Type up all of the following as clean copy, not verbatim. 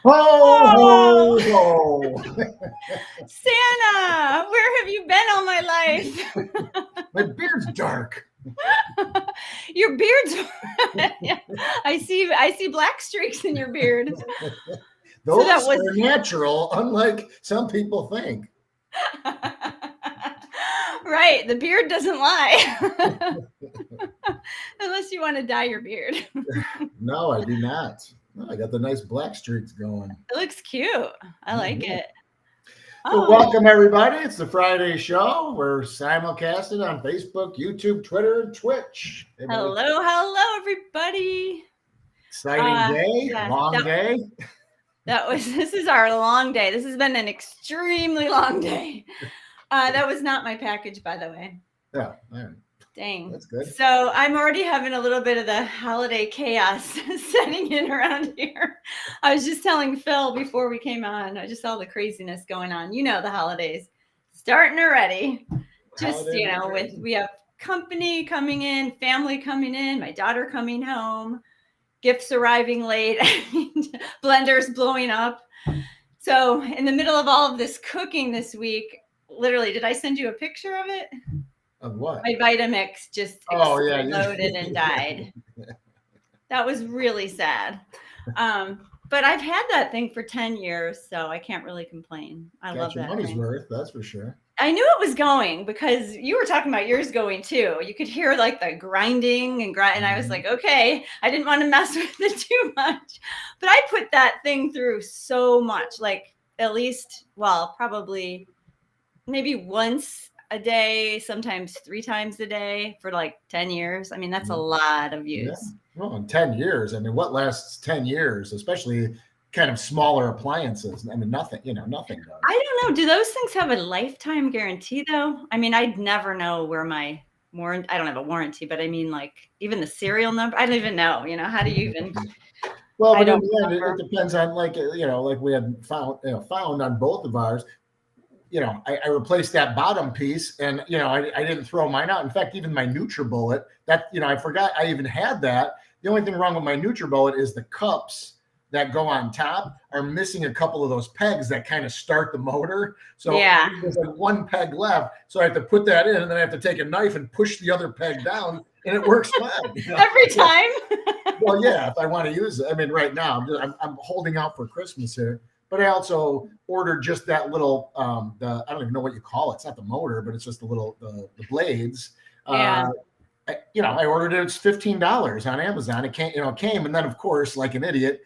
Ho, Oh, ho, ho. Santa, where have you been all my life? My beard's dark. Your beard's yeah, I see black streaks in your beard. So that Those was are natural, unlike some people think. right. The beard doesn't lie. Unless you want to dye your beard. No, I do not. No, I got the nice black streaks going. It looks cute. I like Mhm. it. So, Oh, welcome everybody. It's the Friday show. We're simulcasted on Facebook, YouTube, Twitter, and Twitch. Hey, hello, everybody. exciting day, Yeah, long day. that was. This is our long day. This has been an extremely long day. That was not my package, by the way. Yeah, all right. Dang. That's good. So I'm already having a little bit of the holiday chaos setting in around here. I was just telling Phil before we came on, I just saw the craziness going on. You know, the holidays starting already. Just, Holidays are with crazy. we have company coming in, family coming in, my daughter coming home, gifts arriving late, blenders blowing up. So, in the middle of all of this cooking this week, literally, did I send you a picture of it? Of what? My Vitamix just Oh yeah, exploded and died. That was really sad. But I've had that thing for 10 years, so I can't really complain. I got love your that money's thing. worth. That's for sure. I knew it was going because you were talking about yours going too. You could hear like the grinding and grind, and I was Mhm. like, okay, I didn't want to mess with it too much. But I put that thing through so much, like at least, well, probably maybe once a day, sometimes 3 times a day for like 10 years. I mean, that's a lot of Yeah. use. Well, in 10 years, I mean, what lasts 10 years, especially kind of smaller appliances? I mean, nothing, nothing does. I don't know. Do those things have a lifetime guarantee though? I mean, I'd never know where my warrant I don't have a warranty, but I mean like even the serial number, I don't even know, how do you even Well, I but in don't the end, it remember. depends on like we had found on both of ours. I replaced that bottom piece, and I didn't throw mine out. In fact, even my NutriBullet, that I forgot I even had that. The only thing wrong with my NutriBullet is the cups that go on top are missing a couple of those pegs that kind of start the motor. So Yeah. there's like one peg left. So I have to put that in, and then I have to take a knife and push the other peg down, and it works fine. Every time. Well, yeah, if I want to use it. I mean, right now I'm holding out for Christmas here, but I also ordered just that little the I don't even know what you call it. It's not the motor, but it's just the little the blades. Yeah. I ordered it. It's $15 on Amazon. It came, and then of course, like an idiot,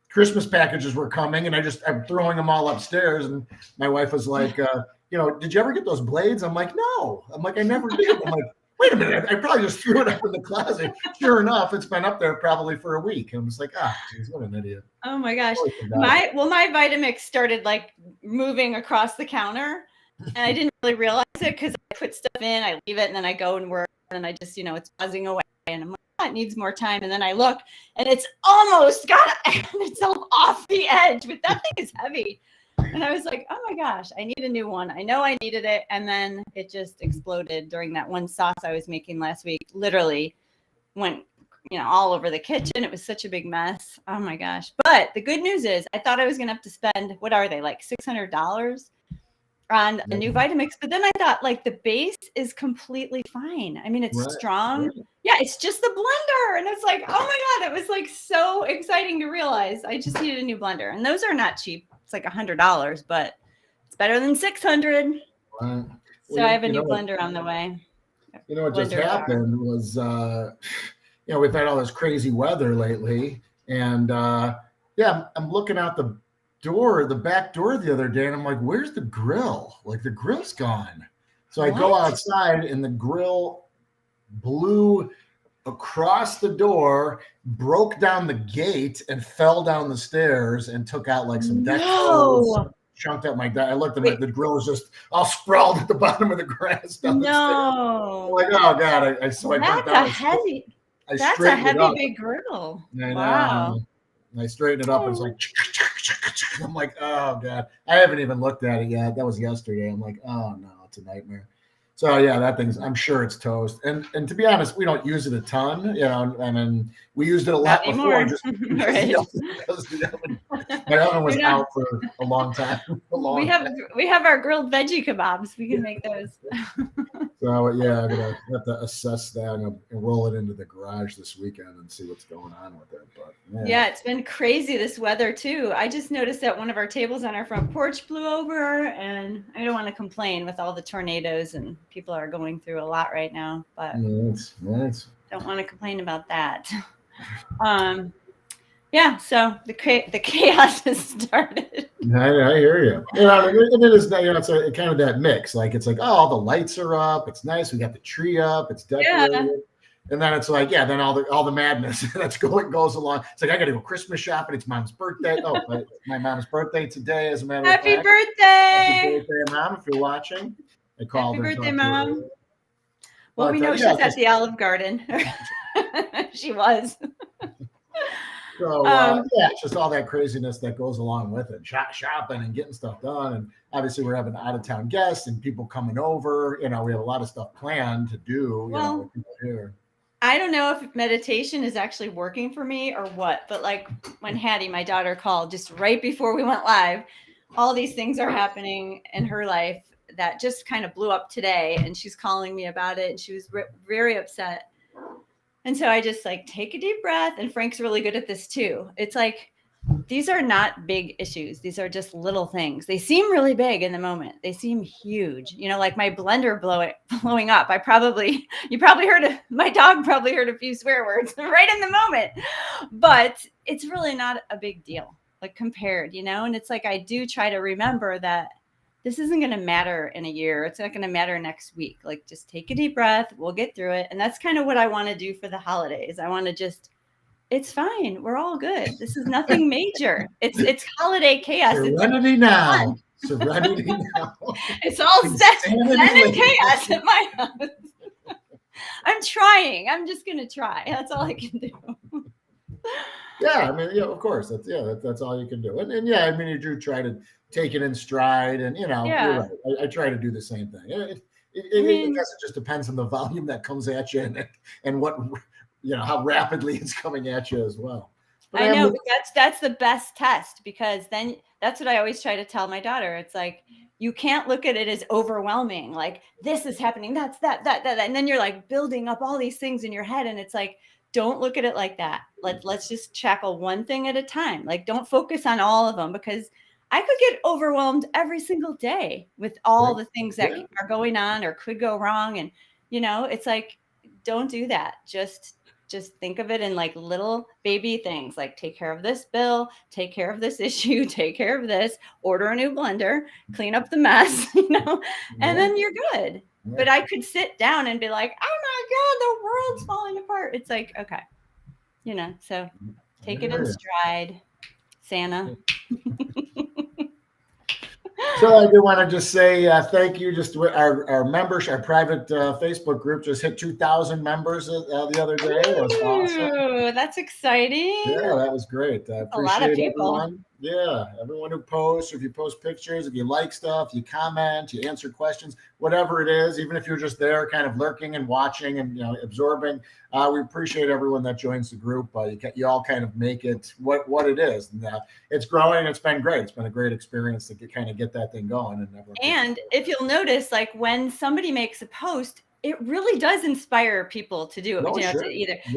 Christmas packages were coming, and I'm throwing them all upstairs, and my wife was like, did you ever get those blades? I'm like, no. I'm like, I never did. I'm like, wait a minute, I probably just threw it up in the closet. Sure enough, it's been up there probably for a week. I'm just like, geez, what an idiot. Oh my gosh. Totally forgot about My Vitamix started like moving across the counter and I didn't really realize it because I put stuff in, I leave it, and then I go and work and I just, it's buzzing away and I'm like, oh, it needs more time. And then I look and it's almost got itself off the edge, but that thing is heavy. And I was like, oh my gosh, I need a new one. I know I needed it. And then it just exploded during that one sauce I was making last week. Literally went all over the kitchen. It was such a big mess. Oh my gosh. But the good news is I thought I was going to have to spend, what are they, like $600 on a new it. Vitamix. But then I thought like the base is completely fine. I mean, it's Right. strong. Right. Yeah, it's just the blender. And it's like, oh my God, it was like so exciting to realize I just needed a new blender. And those are not cheap. It's like $100, but it's better than 600. Right. Well, So I have a new blender on the way. what just Blender jar. happened was, we've had all this crazy weather lately, and I'm looking out the back door the other day, and I'm like, where's the grill? Like the grill's gone. So I go What? outside, and the grill blew across the door, broke down the gate, and fell down the stairs and took out like some deck clothes. No. Chunked up my deck. I looked at Wait. the grill was just all sprawled at the bottom of the grass down the stairs. I'm No. like, oh god! I went That's down. a heavy. I That's a straightened it heavy up. big grill. I Wow. know. I straightened it up, and it's Oh. like, I'm like, oh god! I haven't even looked at it yet. That was yesterday. I'm like, oh no, it's a nightmare. So yeah, that thing's. I'm sure it's toast. And to be honest, we don't use it a ton. I mean, we used it a Not lot before, anymore. just because Right. the oven. My oven was We're not. out for a long time, a We long have time. we have our grilled veggie kebabs. We can make those. So yeah, I'm gonna have to assess that and roll it into the garage this weekend and see what's going on with it. But Yeah, it's been crazy this weather too. I just noticed that one of our tables on our front porch blew over, and I don't want to complain with all the tornadoes and people are going through a lot right now, but nice. don't want to complain about that. Yeah, so the chaos has started. I hear you. And it is, it's kind of that mix. Like it's like, oh, all the lights are up. It's nice. We got the tree up. It's Yeah. decorated. And then it's like, yeah, then all the madness that's goes along. It's like I got to go Christmas shopping. It's mom's birthday. Oh, but my mom's birthday today, as a matter of Happy fact. birthday! Happy birthday, mom! If you're watching, I called Happy her. birthday, Mom. Well, we But, know yeah, she's at the Olive Garden. She was. So yeah, it's just all that craziness that goes along with it, shopping and getting stuff done, and obviously we're having out of town guests and people coming over. We have a lot of stuff planned to do. Well, with people here. I don't know if meditation is actually working for me or what, but like when Hattie, my daughter, called just right before we went live, all these things are happening in her life that just kind of blew up today, and she's calling me about it, and she was very upset. And so I just like take a deep breath, and Frank's really good at this too. It's like, these are not big issues. These are just little things. They seem really big in the moment. They seem huge. Like my blender blowing up. You probably heard my dog probably heard a few swear words right in the moment, but it's really not a big deal, like compared, and it's like, I do try to remember that this isn't going to matter in a year. It's not going to matter next week. Like, just take a deep breath. We'll get through it. And that's kind of what I want to do for the holidays. I want to just, it's fine. We're all good. This is nothing major. It's holiday chaos. Serenity now. Serenity now. It's all zen and chaos at my house. I'm trying. I'm just going to try. That's all I can do. Yeah, I mean, yeah, of course. That's all you can do. And yeah, I mean, you do try to take it in stride, and you're right. I try to do the same thing. I guess it just depends on the volume that comes at you and what how rapidly it's coming at you as well. But I know, but that's the best test, because then that's what I always try to tell my daughter. It's like, you can't look at it as overwhelming. Like, this is happening, that's that, and then you're like building up all these things in your head, and it's like, don't look at it like that. Let's just tackle one thing at a time. Like, don't focus on all of them, because I could get overwhelmed every single day with all the things that are going on or could go wrong. And, it's like, don't do that. Just think of it in like little baby things, like take care of this bill, take care of this issue, take care of this, order a new blender, clean up the mess, and then you're good. Yeah. But I could sit down and be like, oh my God, the world's falling apart. It's like, okay, so take it in stride, Santa. So I do want to just say thank you. Just our members, our private Facebook group just hit 2,000 members the other day. It was awesome. That's exciting. Yeah, that was great. I appreciate a lot of people. Everyone. Yeah, everyone who posts, if you post pictures, if you like stuff, you comment, you answer questions, whatever it is, even if you're just there kind of lurking and watching and absorbing, we appreciate everyone that joins the group. You all kind of make it what it is. And it's growing. It's been great. It's been a great experience to get that thing going. And if you'll notice, like when somebody makes a post, it really does inspire people to do it,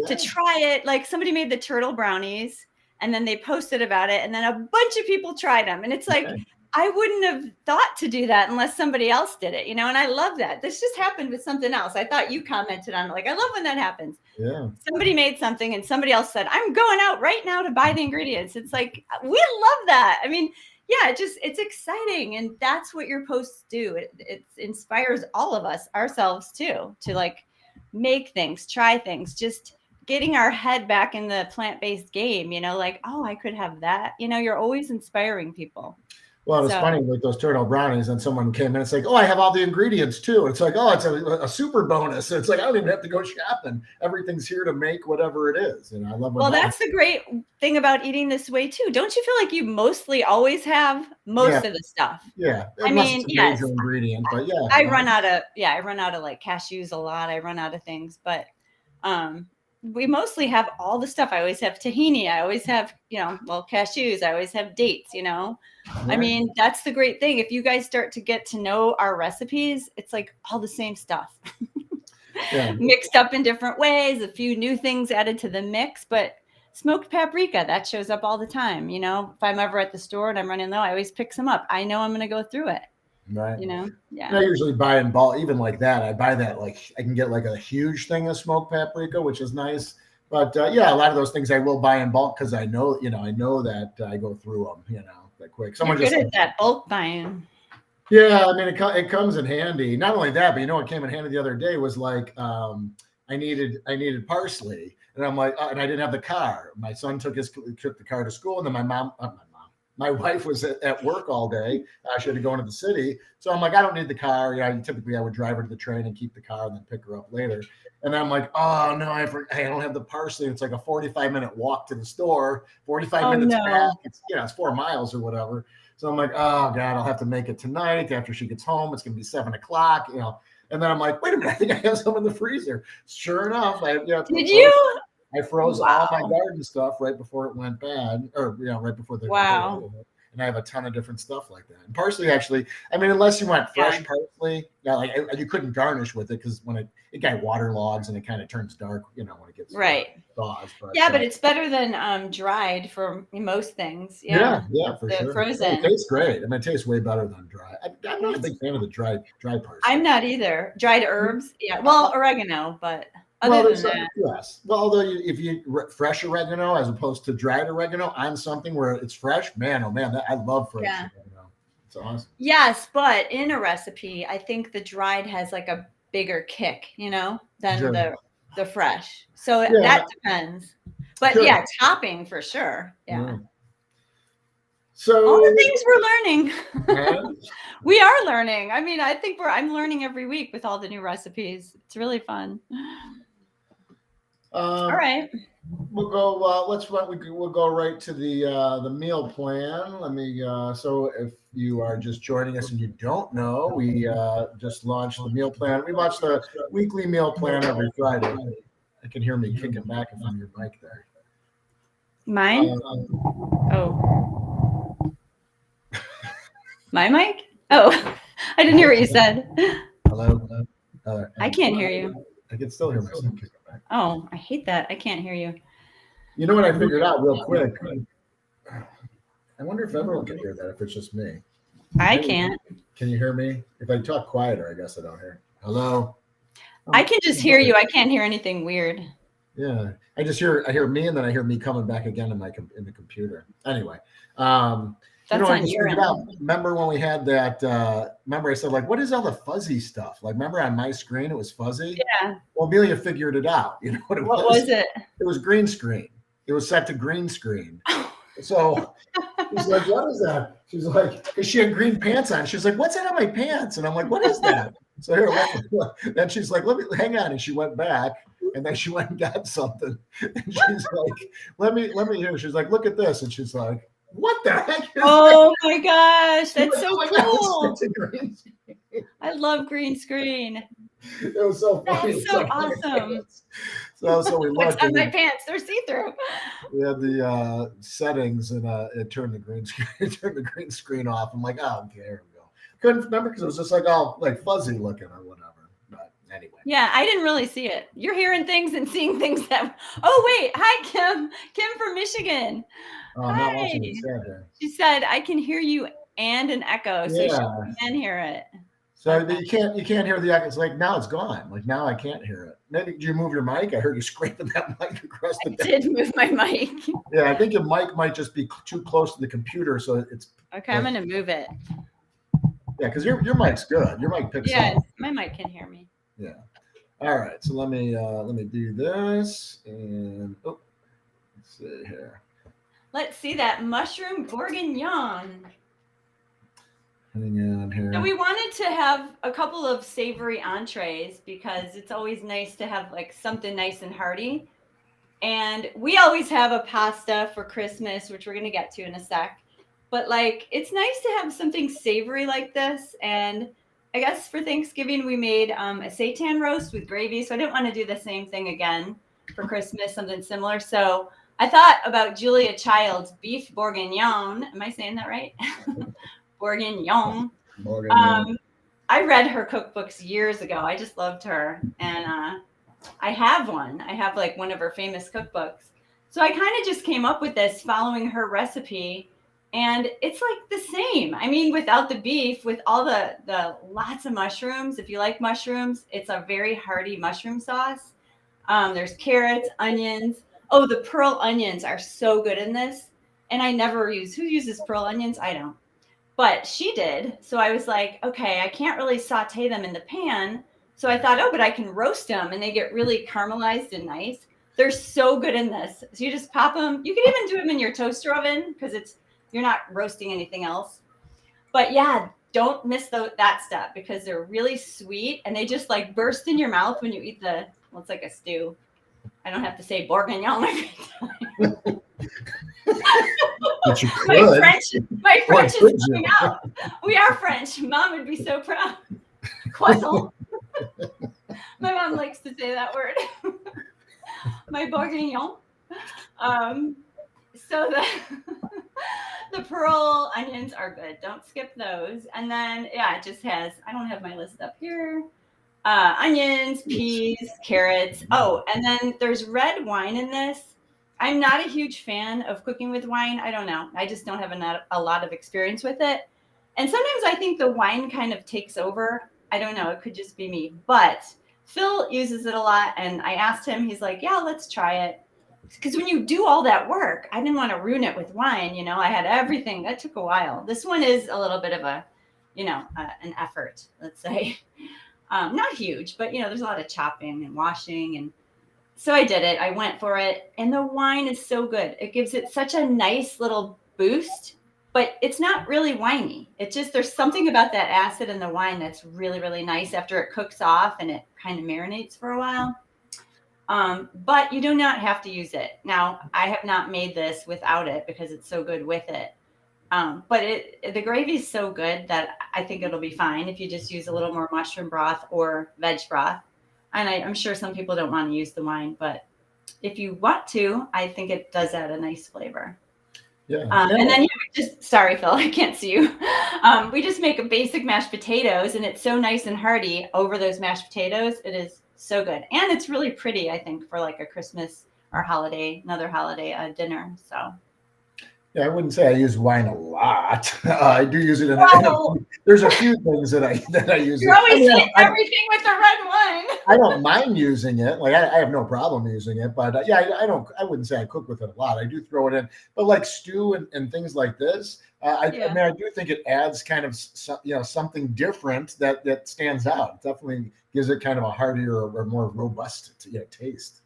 to try it. Like somebody made the turtle brownies, and then they posted about it, and then a bunch of people tried them. And it's like, I wouldn't have thought to do that unless somebody else did it, and I love that. This just happened with something else. I thought you commented on it. Like, I love when that happens. Yeah. Somebody made something and somebody else said, I'm going out right now to buy the ingredients. It's like, we love that. I mean, yeah, it's exciting. And that's what your posts do. It inspires all of us, ourselves too, to like make things, try things, just getting our head back in the plant-based game, like, oh, I could have that. You're always inspiring people. Well, it's So funny with those turtle brownies, and someone came in. It's like, oh, I have all the ingredients too. It's like, oh, it's a super bonus. It's like I don't even have to go shopping. Everything's here to make whatever it is. And I love when well, that's the great thing about eating this way too. Don't you feel like you mostly always have most of the stuff? Yeah, I unless mean, it's a yes, major ingredient, but yeah, I run out of like cashews a lot. I run out of things, but we mostly have all the stuff. I always have tahini. I always have, cashews. I always have dates, I mean, that's the great thing. If you guys start to get to know our recipes, it's like all the same stuff mixed up in different ways, a few new things added to the mix, but smoked paprika, that shows up all the time. If I'm ever at the store and I'm running low, I always pick some up. I know I'm going to go through it. Right. Yeah. And I usually buy in bulk, even like that. I buy that like I can get like a huge thing of smoked paprika, which is nice. But yeah, a lot of those things I will buy in bulk because I know that I go through them, that quick. Someone You're good at that bulk buying. Yeah, I mean it comes in handy. Not only that, but what came in handy the other day was like I needed parsley, and I'm like, and I didn't have the car. My son took the car to school, and then my wife was at work all day. She had to go into the city. So I'm like, I don't need the car. Typically I would drive her to the train and keep the car and then pick her up later. And I'm like, oh, no, I don't have the parsley. It's like a 45-minute walk to the store, 45 minutes back. It's 4 miles or whatever. So I'm like, oh, God, I'll have to make it tonight after she gets home. It's going to be 7 o'clock, And then I'm like, wait a minute, I think I have some in the freezer. Sure enough. Did you? I froze all my garden stuff right before it went bad, or right before the and I have a ton of different stuff like that. And parsley, actually, I mean, unless you want fresh parsley, you couldn't garnish with it because when it got waterlogs and it kind of turns dark, when it gets thawed. But it's better than dried for most things. Yeah, for sure. Frozen. It tastes great. I mean, it tastes way better than dry. I'm not a big fan of the dry parsley. I'm not either. Dried herbs, well, oregano, but. Yes. Well, although if you fresh oregano as opposed to dried oregano on something where it's fresh, man, oh man, I love fresh oregano. It's awesome. Yes, but in a recipe, I think the dried has like a bigger kick, than the fresh. So that depends. But topping for sure. Yeah. So all the things we're learning. We are learning. I mean, I think I'm learning every week with all the new recipes. It's really fun. All right. We'll go. We'll go right to the meal plan. Let me. So, if you are just joining us and you don't know, we just launched the meal plan. We launched the weekly meal plan every Friday. I can hear me kicking back from your mic there. Mine? My mic? Oh, I didn't hear what you said. Hello. I can't hear you. I can still hear myself kicking back. Oh, I hate that. I can't hear you. You know what I figured out real quick? I wonder if everyone can hear that, if it's just me. I can't. Can you hear me? If I talk quieter, I guess I don't hear. Hello? I can just hear you. I can't hear anything weird. Yeah. I hear me, and then I hear me coming back again in the computer. Anyway. That's on your end. Remember when we had that? Remember I said, like, what is all the fuzzy stuff? Like, remember on my screen it was fuzzy? Yeah. Well, Amelia figured it out. You know what it was? What was it? It was green screen. It was set to green screen. So she's like, what is that? She's like, because she had green pants on. She's like, what's that on my pants? And I'm like, what is that? So here, then she's like, let me hang on. And she went back, and then she went and got something. And she's like, let me hear. She's like, look at this. And she's like, what the heck is that? My gosh, that's so cool. I love green screen. It was so funny. That's so awesome. So we looked. What's on my pants? They're see-through. We had the settings, and it turned the green screen off. I'm like, oh, okay, here we go. Couldn't remember because it was just like all like fuzzy looking or whatever. But anyway. Yeah, I didn't really see it. You're hearing things and seeing things that. Oh wait, hi Kim. Kim from Michigan. Oh, hi. She said I can hear you and an echo, so she can hear it. So you can't hear the echo. It's like now it's gone. Like now I can't hear it. Maybe did you move your mic? I heard you scraping that mic across the desk. I did move my mic. Yeah, I think your mic might just be too close to the computer, so it's okay. I'm gonna move it. Yeah, because your mic's good. Your mic picks up. Yes, my mic can hear me. Yeah. All right. So let me do this and let's see here. Let's see that mushroom bourguignon. Hang on here. So we wanted to have a couple of savory entrees because it's always nice to have like something nice and hearty. And we always have a pasta for Christmas, which we're going to get to in a sec. But like, it's nice to have something savory like this. And I guess for Thanksgiving, we made a seitan roast with gravy. So I didn't want to do the same thing again for Christmas, something similar. So I thought about Julia Child's beef bourguignon. Am I saying that right? Bourguignon. I read her cookbooks years ago. I just loved her. And I have one. I have like one of her famous cookbooks. So I kind of just came up with this following her recipe. And it's like the same. I mean, without the beef, with all the lots of mushrooms. If you like mushrooms, it's a very hearty mushroom sauce. There's carrots, onions. Oh, the pearl onions are so good in this. And I never use, who uses pearl onions? I don't. But she did. So I was like, okay, I can't really saute them in the pan. So I thought, oh, but I can roast them and they get really caramelized and nice. They're so good in this. So you just pop them. You can even do them in your toaster oven because you're not roasting anything else. But yeah, don't miss that step because they're really sweet and they just like burst in your mouth when you eat well, it's like a stew. I don't have to say bourguignon every time. But you could. My French is coming out. We are French. Mom would be so proud. Croissant. My mom likes to say that word. My bourguignon. So the pearl onions are good. Don't skip those. And then, yeah, it just has, I don't have my list up here. Onions, peas, carrots. Oh, and then there's red wine in this. I'm not a huge fan of cooking with wine. I don't know. I just don't have a lot of experience with it. And sometimes I think the wine kind of takes over. I don't know. It could just be me. But Phil uses it a lot. And I asked him, he's like, yeah, let's try it. Because when you do all that work, I didn't want to ruin it with wine. You know, I had everything. That took a while. This one is a little bit of an effort, let's say. Not huge, but, there's a lot of chopping and washing. And so I did it. I went for it. And the wine is so good. It gives it such a nice little boost, but it's not really winey. It's just there's something about that acid in the wine that's really, really nice after it cooks off and it kind of marinates for a while. But you do not have to use it. Now, I have not made this without it because it's so good with it. But the gravy is so good that I think it'll be fine if you just use a little more mushroom broth or veg broth. And I'm sure some people don't want to use the wine, but if you want to, I think it does add a nice flavor. Yeah. And then sorry, Phil, I can't see you. We just make a basic mashed potatoes and it's so nice and hearty over those mashed potatoes. It is so good. And it's really pretty, I think, for like a Christmas or another holiday dinner. So. Yeah, I wouldn't say I use wine a lot. I do use it there's a few things that I use. You're always hitting everything with the red wine. I don't mind using it. Like I have no problem using it, but I wouldn't say I cook with it a lot. I do throw it in, but like stew and things like this, I do think it adds kind of something different that stands out. It definitely gives it kind of a heartier or more robust taste.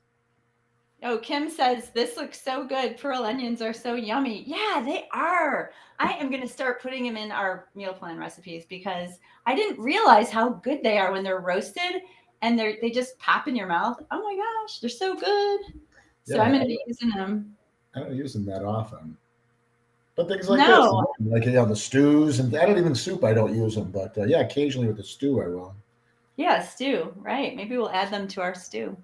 Oh, Kim says, this looks so good. Pearl onions are so yummy. Yeah, they are. I am going to start putting them in our meal plan recipes because I didn't realize how good they are when they're roasted and they just pop in your mouth. Oh my gosh, they're so good. So I'm going to be using them. I don't use them that often. But things like this, like the stews, and I don't even soup, I don't use them. But occasionally with the stew, I will. Yeah, stew, right. Maybe we'll add them to our stew.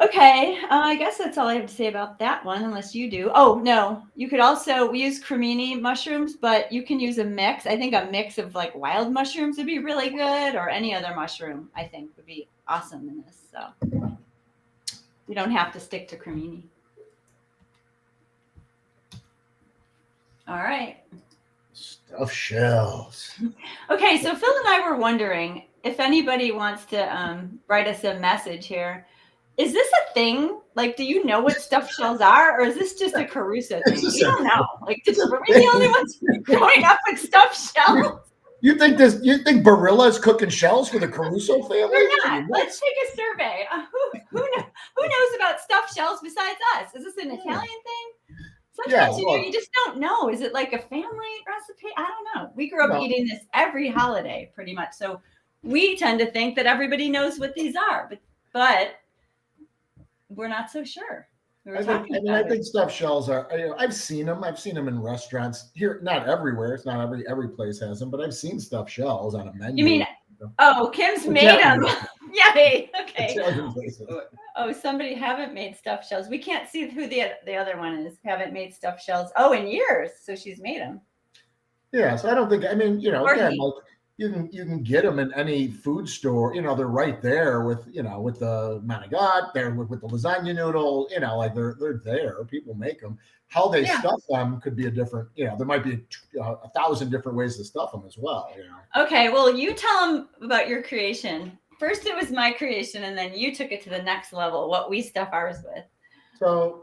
Okay, I guess that's all I have to say about that one, unless you do. Oh, no, you could also, we use cremini mushrooms, but you can use a mix. I think a mix of like wild mushrooms would be really good, or any other mushroom, I think, would be awesome in this. So you don't have to stick to cremini. All right. Stuffed shells. Okay, so Phil and I were wondering if anybody wants to write us a message here. Is this a thing? Like, do you know what stuffed shells are, or is this just a Caruso thing? We don't know. Like, were we the only ones growing up with stuffed shells? You think Barilla is cooking shells for the Caruso family? We're not. Let's take a survey. Who knows about stuffed shells besides us? Is this an Italian thing? Sometimes, well, you just don't know. Is it like a family recipe? I don't know. We grew up no, eating this every holiday pretty much. So we tend to think that everybody knows what these are, but we're not so sure. We were I think, talking I mean, I about it. think stuffed shells are, I've seen them. I've seen them in restaurants here, not everywhere. It's not every place has them, but I've seen stuffed shells on a You mean, menu. oh, Kim's made Italian them. places. Yay. Okay. Italian places. Oh, somebody haven't made stuffed shells. We can't see who the other one is. Haven't made stuffed shells. Oh, in years. So she's made them. Yeah, so I don't think, I mean, Or again, he. like you can get them in any food store. They're right there with the manigot, there with the lasagna noodle. Like they're there. People make them. How they Yeah. stuff them could be a different. There might be a thousand different ways to stuff them as well. Okay, well, you tell them about your creation. First, it was my creation, and then you took it to the next level. What we stuff ours with.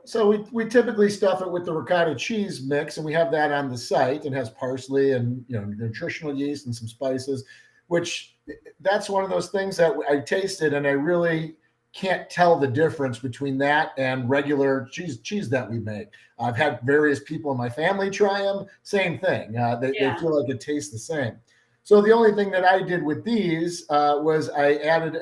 So we typically stuff it with the ricotta cheese mix, and we have that on the site, and has parsley and nutritional yeast and some spices, which that's one of those things that I tasted, and I really can't tell the difference between that and regular cheese that we make. I've had various people in my family try them, same thing. They feel like it tastes the same. So the only thing that I did with these was I added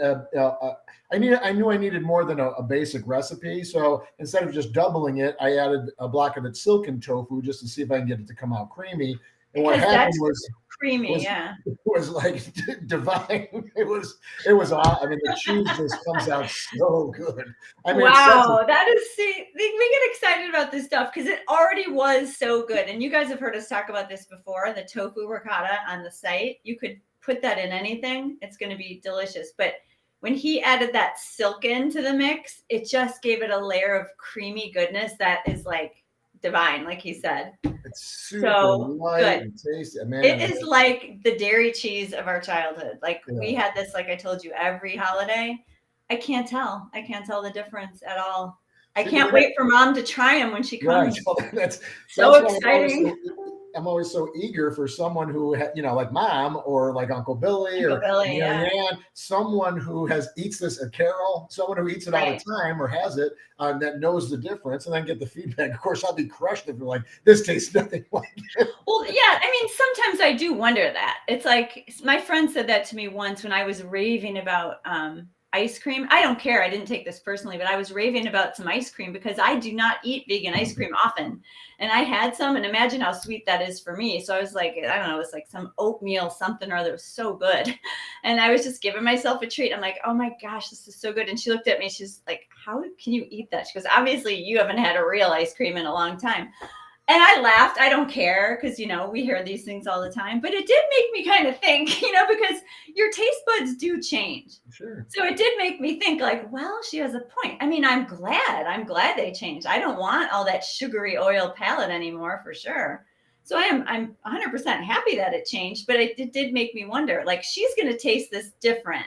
I knew I needed more than a basic recipe. So instead of just doubling it, I added a block of its silken tofu just to see if I can get it to come out creamy. And what happened was creamy, yeah. It was like divine. It was awesome. I mean, the cheese just comes out so good. I mean, wow, that is, see, we get excited about this stuff because it already was so good. And you guys have heard us talk about this before, the tofu ricotta on the site. You could put that in anything. It's going to be delicious. But when he added that silken to the mix, it just gave it a layer of creamy goodness that is like divine, like he said. It's super light and tasty. Man, it is like the dairy cheese of our childhood. Like we had this, like I told you, every holiday. I can't tell the difference at all. I can't wait for Mom to try them when she comes. Right. That's so exciting. I'm always so eager for someone who, like Mom or like Uncle Billy or Mary Ann, someone who eats this at Carol, someone who eats it all the time or has it that knows the difference, and then get the feedback. Of course, I'll be crushed if they're like, this tastes nothing like it. Well, yeah, I mean, sometimes I do wonder that. It's like my friend said that to me once when I was raving about ice cream. I don't care. I didn't take this personally, but I was raving about some ice cream because I do not eat vegan ice cream often. And I had some, and imagine how sweet that is for me. So I was like, I don't know, it was like some oatmeal something or other. It was so good. And I was just giving myself a treat. I'm like, oh my gosh, this is so good. And she looked at me. She's like, how can you eat that? She goes, obviously you haven't had a real ice cream in a long time. And I laughed. I don't care because, we hear these things all the time. But it did make me kind of think, because your taste buds do change. Sure. So it did make me think like, well, she has a point. I mean, I'm glad they changed. I don't want all that sugary oil palate anymore for sure. So I'm 100% happy that it changed. But it did make me wonder, like, she's going to taste this different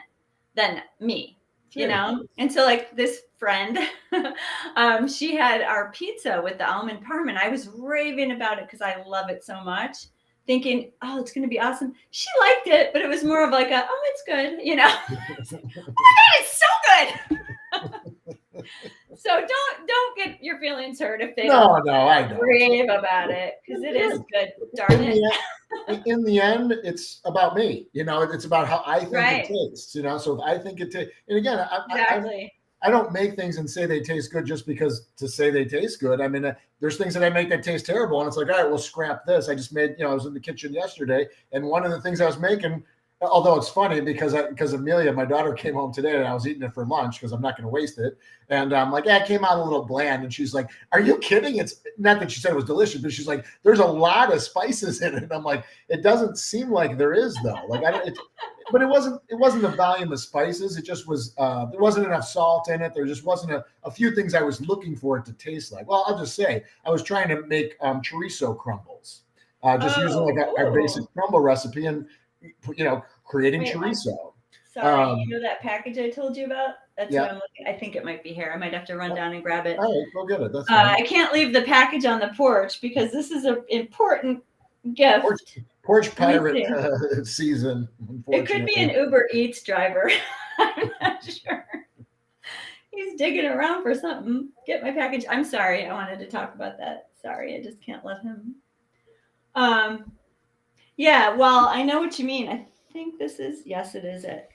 than me. And so like this friend, she had our pizza with the almond parm, and I was raving about it because I love it so much, thinking, oh, it's going to be awesome. She liked it, but it was more of like it's good, oh my God, it's so good. So don't get your feelings hurt if they don't I don't rave about it, because it is good. Darn it. In the end, it's about me. It's about how I think it tastes. So if I think it tastes, and again, I don't make things and say they taste good just because to say they taste good. I mean, there's things that I make that taste terrible, and it's like, all right, we'll scrap this. I just made, I was in the kitchen yesterday, and one of the things I was making, although it's funny because Amelia, my daughter, came home today and I was eating it for lunch because I'm not going to waste it. And I'm like, it came out a little bland. And she's like, are you kidding? It's not that she said it was delicious, but she's like, there's a lot of spices in it. And I'm like, it doesn't seem like there is though. Like but it wasn't the volume of spices. It just was, there wasn't enough salt in it. There just wasn't a few things I was looking for it to taste like. Well, I'll just say I was trying to make chorizo crumbles, using like our basic crumble recipe and, creating chorizo. Sorry, that package I told you about? That's what I'm looking. I think it might be here. I might have to run down and grab it. All right, go get it. That's fine. I can't leave the package on the porch because this is an important gift. Porch pirate season. It could be an Uber Eats driver. I'm not sure. He's digging around for something. Get my package. I'm sorry. I wanted to talk about that. Sorry, I just can't let him. Um, yeah, well, I know what you mean. I think this is, yes, it is it.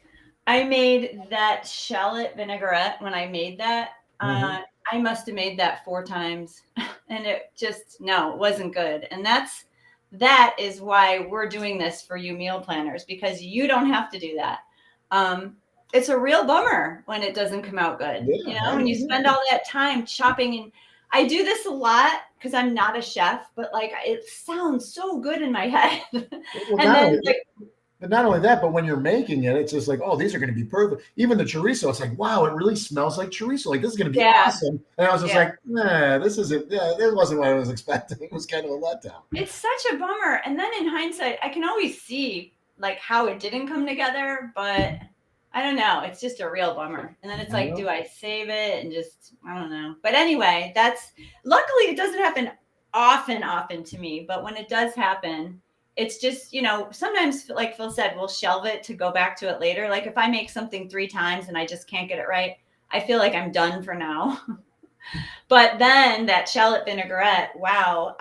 I made that shallot vinaigrette when I made that. Mhm. I must have made that 4 times and it just, no, it wasn't good. And that is why we're doing this for you meal planners, because you don't have to do that. It's a real bummer when it doesn't come out good. Yeah, You know, when you spend all that time chopping, and I do this a lot because I'm not a chef, but like it sounds so good in my head. well, And not then only like, but not only that, but when you're making it, it's just like, oh, these are going to be perfect. Even the chorizo, it's like, wow, it really smells like chorizo. Like this is going to be yeah, awesome. And I was just yeah. like, nah, this isn't. Yeah, this wasn't what I was expecting. It was kind of a letdown. It's such a bummer. And then in hindsight, I can always see like how it didn't come together, but I don't know. It's just a real bummer. And then it's I like, know. do I save it and just, I don't know. But anyway, that's luckily it doesn't happen often to me. But when it does happen, it's just, sometimes, like Phil said, we'll shelve it to go back to it later. Like if I make something 3 times and I just can't get it right, I feel like I'm done for now. But then that shallot vinaigrette, wow,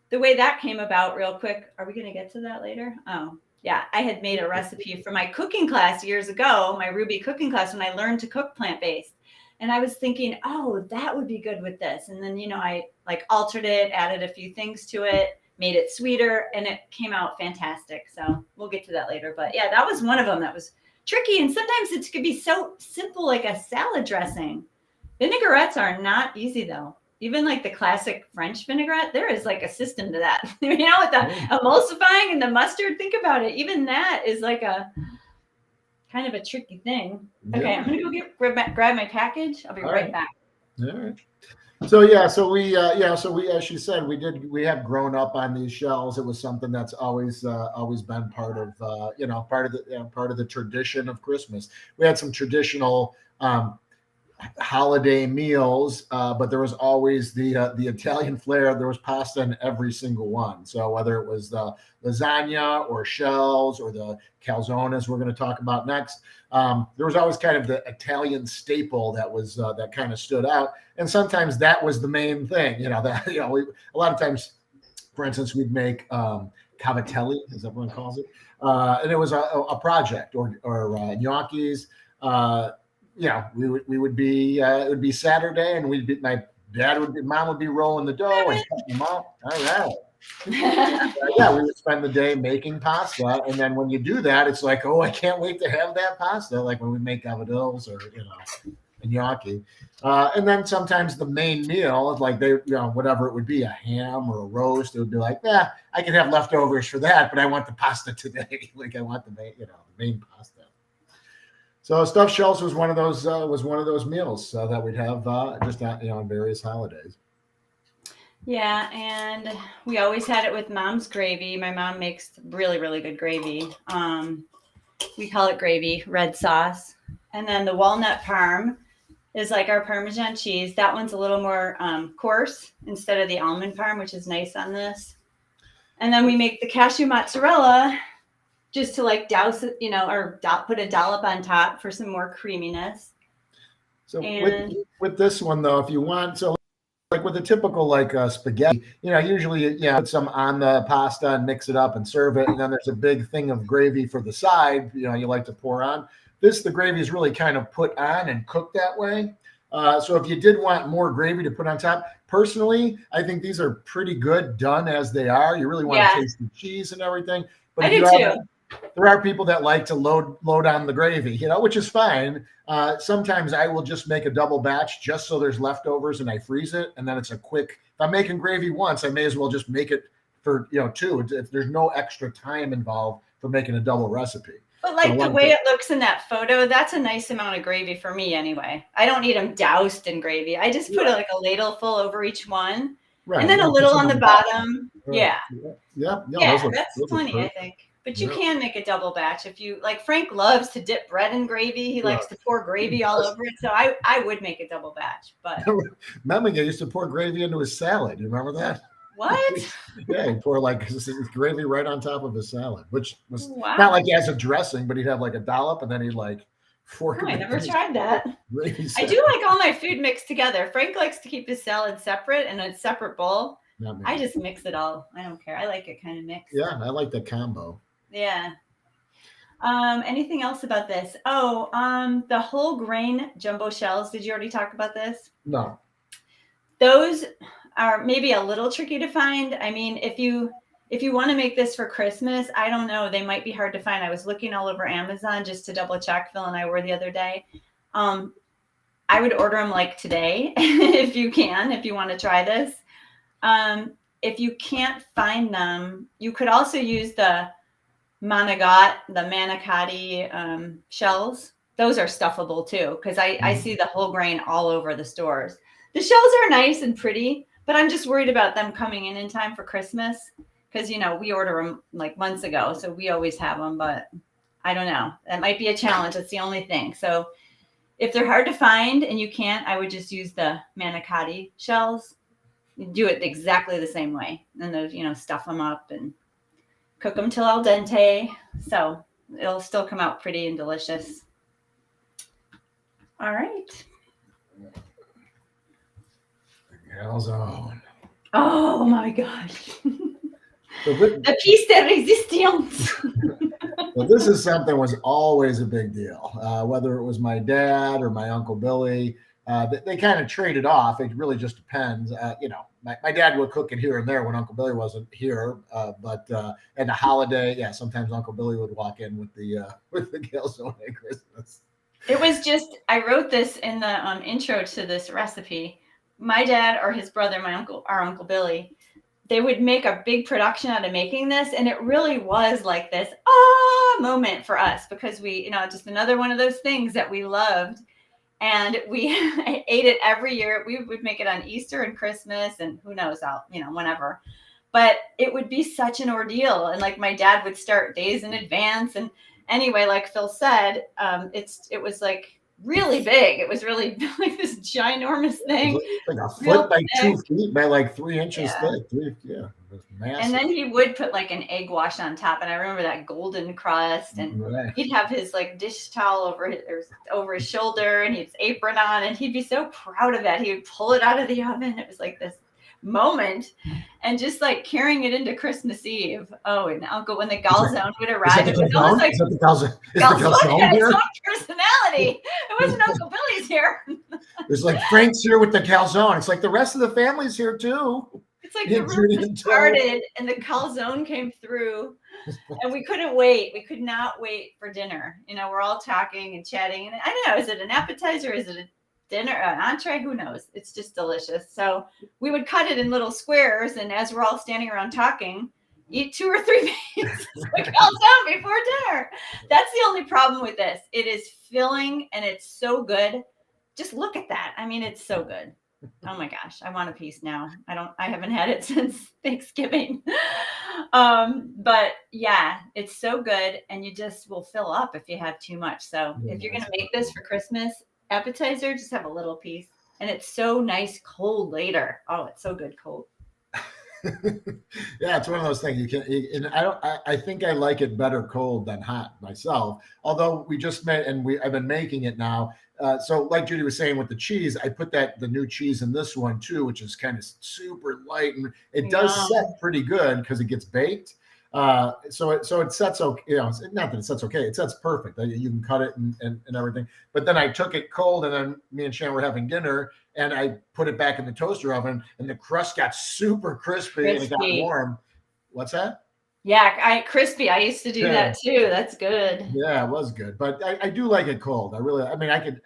the way that came about real quick. Are we going to get to that later? Oh, yeah. I had made a recipe for my cooking class years ago, my Ruby cooking class, when I learned to cook plant-based. And I was thinking, oh, that would be good with this. And then, I like altered it, added a few things to it, made it sweeter, and it came out fantastic. So we'll get to that later. But yeah, that was one of them that was tricky. And sometimes it could be so simple, like a salad dressing. Vinaigrettes are not easy though. Even like the classic French vinaigrette, there is like a system to that. With the emulsifying and the mustard, think about it. Even that is like a kind of a tricky thing. Okay, Yeah. I'm gonna go grab my package. I'll be All right right. back. All right. So yeah, so we, as she said, we have grown up on these shells. It was something that's always been part of part of the tradition of Christmas. We had some traditional holiday meals, but there was always the Italian flair. There was pasta in every single one. So whether it was the lasagna or shells or the calzones we're going to talk about next, there was always kind of the Italian staple that kind of stood out. And sometimes that was the main thing. A lot of times, for instance, we'd make cavatelli, as everyone calls it, and it was a project, or gnocchis. We would be it would be Saturday, and mom would be rolling the dough and cutting them up. All right. Yeah, we would spend the day making pasta, and then when you do that, it's like, oh, I can't wait to have that pasta. Like when we make cavadillas or a gnocchi, and then sometimes the main meal, like whatever it would be, a ham or a roast, it would be like, yeah, I can have leftovers for that, but I want the pasta today. Like I want the main pasta. So stuffed shells was one of those meals that we'd have just on various holidays. Yeah, and we always had it with mom's gravy. My mom makes really, really good gravy. We call it gravy, red sauce. And then the walnut parm is like our Parmesan cheese. That one's a little more coarse instead of the almond parm, which is nice on this. And then we make the cashew mozzarella just to like douse it, or put a dollop on top for some more creaminess. So And with this one though, if you want, so like with a typical spaghetti, usually put some on the pasta and mix it up and serve it, and then there's a big thing of gravy for the side. You like to pour on. The gravy is really kind of put on and cooked that way. So if you did want more gravy to put on top, personally, I think these are pretty good done as they are. You really want to taste the cheese and everything. But I do too. There are people that like to load on the gravy, which is fine. Sometimes I will just make a double batch just so there's leftovers and I freeze it, and then it's a quick. If I'm making gravy once, I may as well just make it for two. If there's no extra time involved for making a double recipe. But like the way it looks in that photo, that's a nice amount of gravy for me anyway. I don't need them doused in gravy. I just put like a ladle full over each one, right, and then a little on the bottom. Right. Yeah, that's plenty, I think. But you can make a double batch if you like. Frank loves to dip bread in gravy. He likes to pour gravy all over it. So I would make a double batch. But Mama used to pour gravy into his salad. You remember that? What? Yeah, he'd pour like gravy right on top of his salad, which was not like he has a dressing, but he'd have like a dollop, and then he'd like Fork Oh, I and never knife. tried that. Gravy I do like all my food mixed together. Frank likes to keep his salad separate in a separate bowl. Not me. I just mix it all. I don't care. I like it kind of mixed. Yeah, I like the combo. Yeah. Anything else about this? Oh, the whole grain jumbo shells. Did you already talk about this? No. Those are maybe a little tricky to find. I mean, if you want to make this for Christmas, I don't know, they might be hard to find. I was looking all over Amazon just to double check. Phil and I were the other day. I would order them like today if you want to try this. If you can't find them, you could also use the manicotti shells. Those are stuffable too, because I see the whole grain all over the stores. The shells are nice and pretty, but I'm just worried about them coming in time for Christmas, because we order them like months ago, so we always have them. But I don't know. That might be a challenge. That's the only thing. So if they're hard to find and you can't, I would just use the manicotti shells. You do it exactly the same way, and those stuff them up and cook them till al dente, so it'll still come out pretty and delicious. All right. Calzone. Oh my gosh. The piece de resistance. Well, this is something was always a big deal. Whether it was my dad or my Uncle Billy, they kind of traded off. It really just depends. My dad would cook it here and there when Uncle Billy wasn't here. But at the holiday, yeah, sometimes Uncle Billy would walk in with the calzone at Christmas. It was just, I wrote this in the intro to this recipe. My dad or his brother, our Uncle Billy, they would make a big production out of making this, and it really was like this moment for us, because we, just another one of those things that we loved. And we ate it every year. We would make it on Easter and Christmas, and who knows, whenever. But it would be such an ordeal. And like my dad would start days in advance. And anyway, like Phil said, it was like really big. It was really like this ginormous thing. Like a foot by 2 feet by like 3 inches thick. Yeah. Massive. And then he would put like an egg wash on top, and I remember that golden crust, and he'd have his like dish towel over his shoulder, and his apron on, and he'd be so proud of that. He would pull it out of the oven. It was like this moment, and just like carrying it into Christmas Eve. Oh, and when the calzone would arrive, it was almost like the calzone had its own personality. It wasn't Uncle Billy's here. It's like Frank's here with the calzone. It's like the rest of the family's here too. It's like the room started and the calzone came through, and we couldn't wait. We could not wait for dinner. We're all talking and chatting, and I don't know, is it an appetizer? Is it a dinner, an entree? Who knows? It's just delicious. So we would cut it in little squares, and as we're all standing around talking, eat 2 or 3 pieces of calzone before dinner. That's the only problem with this. It is filling, and it's so good. Just look at that. I mean, it's so good. Oh my gosh, I want a piece now. I haven't had it since Thanksgiving. But yeah, it's so good, and you just will fill up if you have too much. So if you're going to make this for Christmas appetizer, just have a little piece, and it's so nice cold later. Oh, it's so good cold. Yeah, it's one of those things and I think I like it better cold than hot myself. Although we just made, and I've been making it now. So like Judy was saying with the cheese, I put the new cheese in this one too, which is kind of super light, and it does set pretty good because it gets baked. So it sets okay. Not that it sets okay. It sets perfect. You can cut it and everything. But then I took it cold, and then me and Shannon were having dinner, and I put it back in the toaster oven, and the crust got super crispy. And it got warm. What's that? Yeah, crispy. I used to do that too. That's good. Yeah, it was good, but I do like it cold. I could,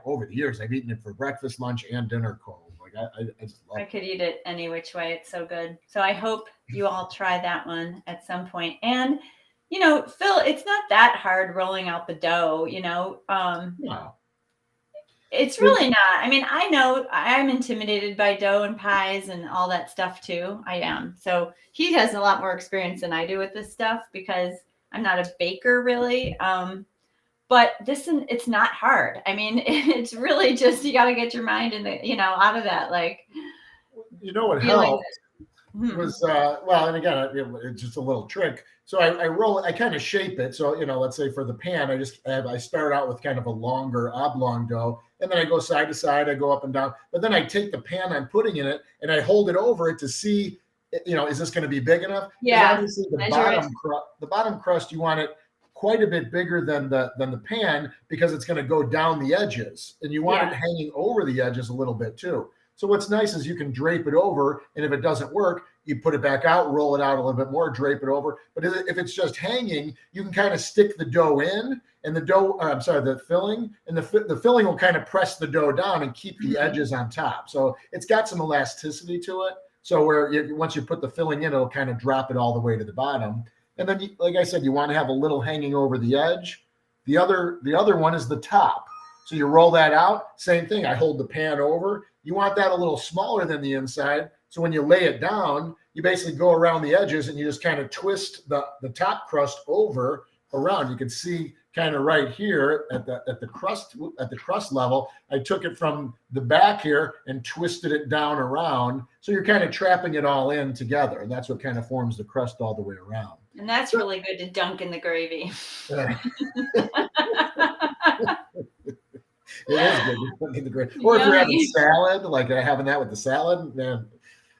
over the years, I've eaten it for breakfast, lunch, and dinner cold. Like I just love it. I could eat it any which way. It's so good. So I hope you all try that one at some point. And, Phil, it's not that hard rolling out the dough, No. It's really not. I mean, I know I'm intimidated by dough and pies and all that stuff too. I am. So he has a lot more experience than I do with this stuff, because I'm not a baker really. But it's not hard. I mean, it's really just, you got to get your mind in out of that. Like, what helped It was well, and again, it's just a little trick. So I roll it, I kind of shape it. So let's say for the pan, I start out with kind of a longer oblong dough, and then I go side to side, I go up and down. But then I take the pan I'm putting in it, and I hold it over it to see, is this going to be big enough? Because Yeah. obviously Measure it. the bottom crust, you want it quite a bit bigger than the pan because it's going to go down the edges, and you want it hanging over the edges a little bit too. So what's nice is you can drape it over, and if it doesn't work, you put it back out, roll it out a little bit more, drape it over. But if it's just hanging, you can kind of stick the dough in, and the filling, and the filling will kind of press the dough down and keep the edges on top. So it's got some elasticity to it. So once you put the filling in, it'll kind of drop it all the way to the bottom. And then, like I said, you want to have a little hanging over the edge. The other one is the top. So you roll that out, same thing. I hold the pan over. You want that a little smaller than the inside. So when you lay it down, you basically go around the edges and you just kind of twist the top crust over around. You can see kind of right here at the crust level. I took it from the back here and twisted it down around. So you're kind of trapping it all in together. And that's what kind of forms the crust all the way around. And that's really good to dunk in the gravy. It is good in the gravy. Or if you're having salad, like having that with the salad, man.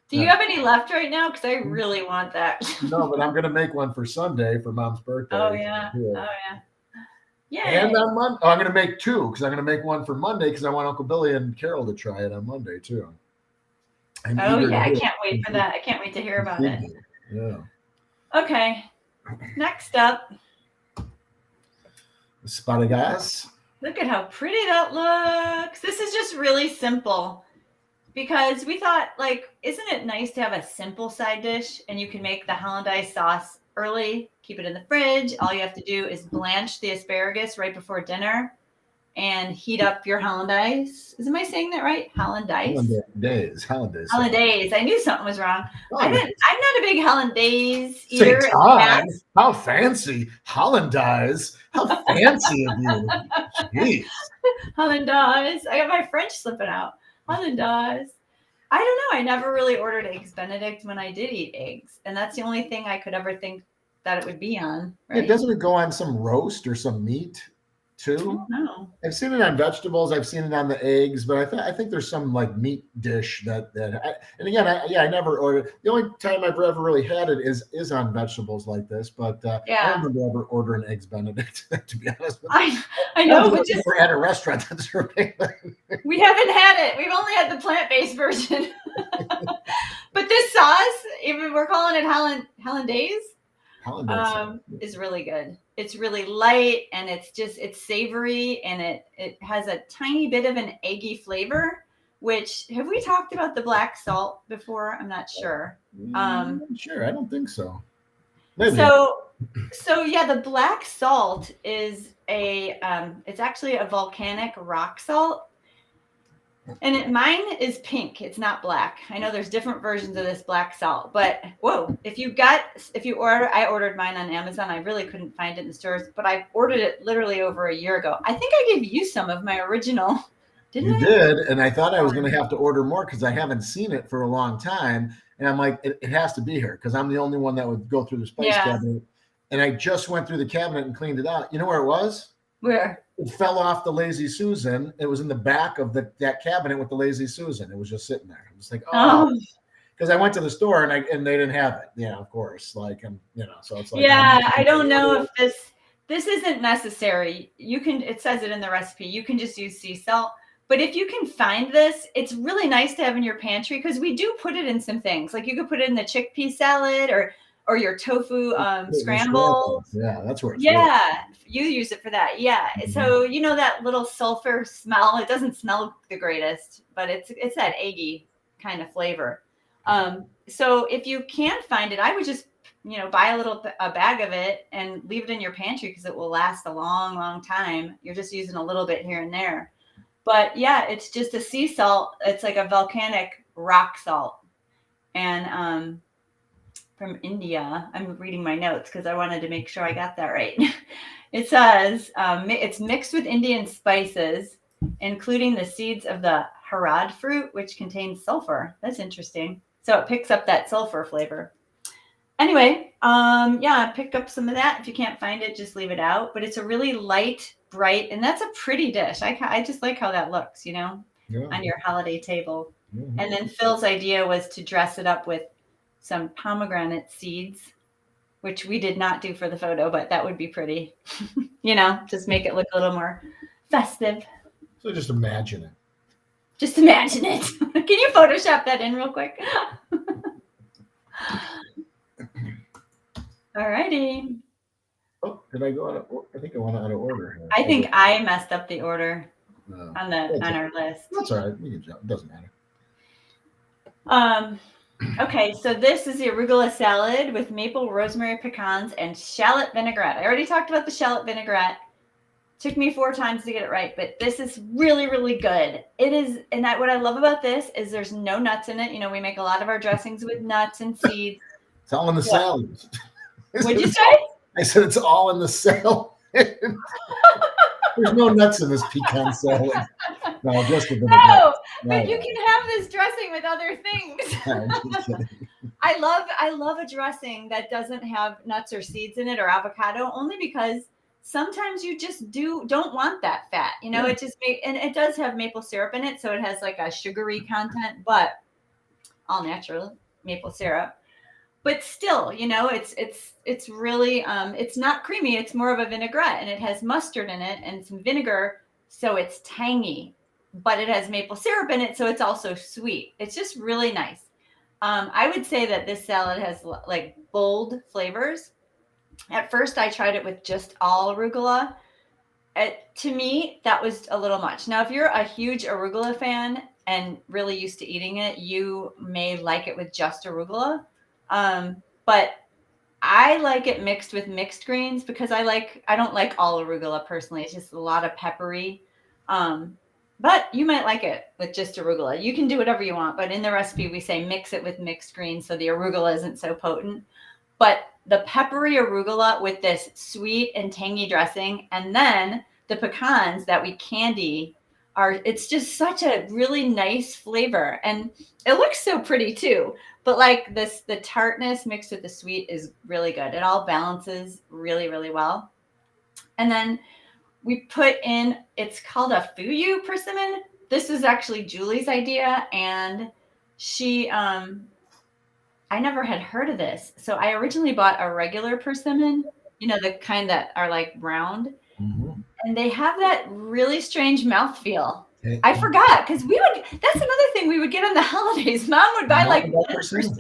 Do you have any left right now? Because I really want that. No, but I'm going to make one for Sunday for Mom's birthday. Oh, yeah. Yeah. And on Monday, I'm going to make two because I'm going to make one for Monday because I want Uncle Billy and Carol to try it on Monday too. I can't wait for that. I can't wait to hear about it. Yeah. Okay. Next up. Asparagus. Look at how pretty that looks. This is just really simple because we thought, isn't it nice to have a simple side dish and you can make the hollandaise sauce early, keep it in the fridge. All you have to do is blanch the asparagus right before dinner and heat up your hollandaise. Am I saying that right? Hollandaise. Hollandaise. I knew something was wrong. I'm not a big hollandaise eater. How fancy. Hollandaise. How fancy of you. Jeez. Hollandaise. I got my French slipping out. Hollandaise. I don't know. I never really ordered eggs Benedict when I did eat eggs. And that's the only thing I could ever think that it would be on. Right? Doesn't it go on some roast or some meat too? No. I've seen it on vegetables. I've seen it on the eggs, but I think there's some meat dish and again, I never ordered. The only time I've ever really had it is on vegetables like this, but I don't remember ever ordering eggs Benedict, to be honest with you. I know, but we're at a restaurant that's serving. We haven't had it. We've only had the plant-based version. But this sauce, even we're calling it hollandaise. Is really good. It's really light and it's savory and it has a tiny bit of an eggy flavor, which have we talked about the black salt before? I'm not sure. Sure. I don't think so. Maybe. So yeah, the black salt is it's actually a volcanic rock salt. And mine is pink. It's not black. I know there's different versions of this black salt, but I ordered mine on Amazon. I really couldn't find it in the stores, but I ordered it literally over a year ago. I think I gave you some of my original. You did, and I thought I was going to have to order more because I haven't seen it for a long time. And I'm like, it has to be here because I'm the only one that would go through the spice cabinet. And I just went through the cabinet and cleaned it out. You know where it was? Where? It fell off the Lazy Susan. It was in the back of that cabinet with the Lazy Susan. It was just sitting there. I was like, because I went to the store and they didn't have it. Yeah, of course. So it's like, I don't know if this isn't necessary. It says it in the recipe. You can just use sea salt. But if you can find this, it's really nice to have in your pantry because we do put it in some things. Like you could put it in the chickpea salad or your tofu scramble. Yeah, that's where it's you use it for that. Yeah. Mm-hmm. So that little sulfur smell, it doesn't smell the greatest, but it's that eggy kind of flavor. So if you can find it, I would just buy a bag of it and leave it in your pantry because it will last a long, long time. You're just using a little bit here and there. But yeah, it's just a sea salt. It's like a volcanic rock salt. And from India, I'm reading my notes because I wanted to make sure I got that right. It says it's mixed with Indian spices, including the seeds of the harad fruit, which contains sulfur. That's interesting. So it picks up that sulfur flavor. Anyway, yeah, pick up some of that. If you can't find it, just leave it out. But it's a really light, bright, and that's a pretty dish. I just like how that looks, you know, on your holiday table. Mm-hmm. And then Phil's idea was to dress it up with some pomegranate seeds, which we did not do for the photo, but that would be pretty, you know, just make it look a little more festive. So just imagine it. Just imagine it. Can you Photoshop that in real quick? All righty. Oh, did I go out of? I think I went out of order here. I think I messed up the order No. on our list. That's all right. We can jump. It doesn't matter. Okay, so this is the arugula salad with maple, rosemary, pecans, and shallot vinaigrette. I already talked about the shallot vinaigrette. Took me 4 times to get it right, but this is really, really good. It is, and what I love about this is there's no nuts in it. You know, we make a lot of our dressings with nuts and seeds. It's all in the salad. What'd you say? I said it's all in the salad. There's no nuts in this pecan salad. No, just the vinaigrette. No, but you can have this dressing with other things. I love a dressing that doesn't have nuts or seeds in it or avocado, only because sometimes you just don't want that fat. You know, it just and it does have maple syrup in it, so it has like a sugary content, but all natural maple syrup. But still, you know, it's really it's not creamy. It's more of a vinaigrette, and it has mustard in it and some vinegar, so it's tangy. But it has maple syrup in it, so it's also sweet. It's just really nice. I would say that this salad has like bold flavors. At first, I tried it with just all arugula. To me, that was a little much. Now, if you're a huge arugula fan and really used to eating it, you may like it with just arugula. But I like it mixed with mixed greens because I don't like all arugula personally. It's just a lot of peppery. But you might like it with just arugula. You can do whatever you want, but in the recipe we say mix it with mixed greens so the arugula isn't so potent. But the peppery arugula with this sweet and tangy dressing, and then the pecans that we candy it's just such a really nice flavor. And it looks so pretty too. But like the tartness mixed with the sweet is really good. It all balances really, really well. And then we put in, it's called a fuyu persimmon. This is actually Julie's idea. And she, I never had heard of this. So I originally bought a regular persimmon, you know, the kind that are like round. Mm-hmm. And they have that really strange mouthfeel. I forgot because that's another thing we would get on the holidays. Mom would buy like persimmon.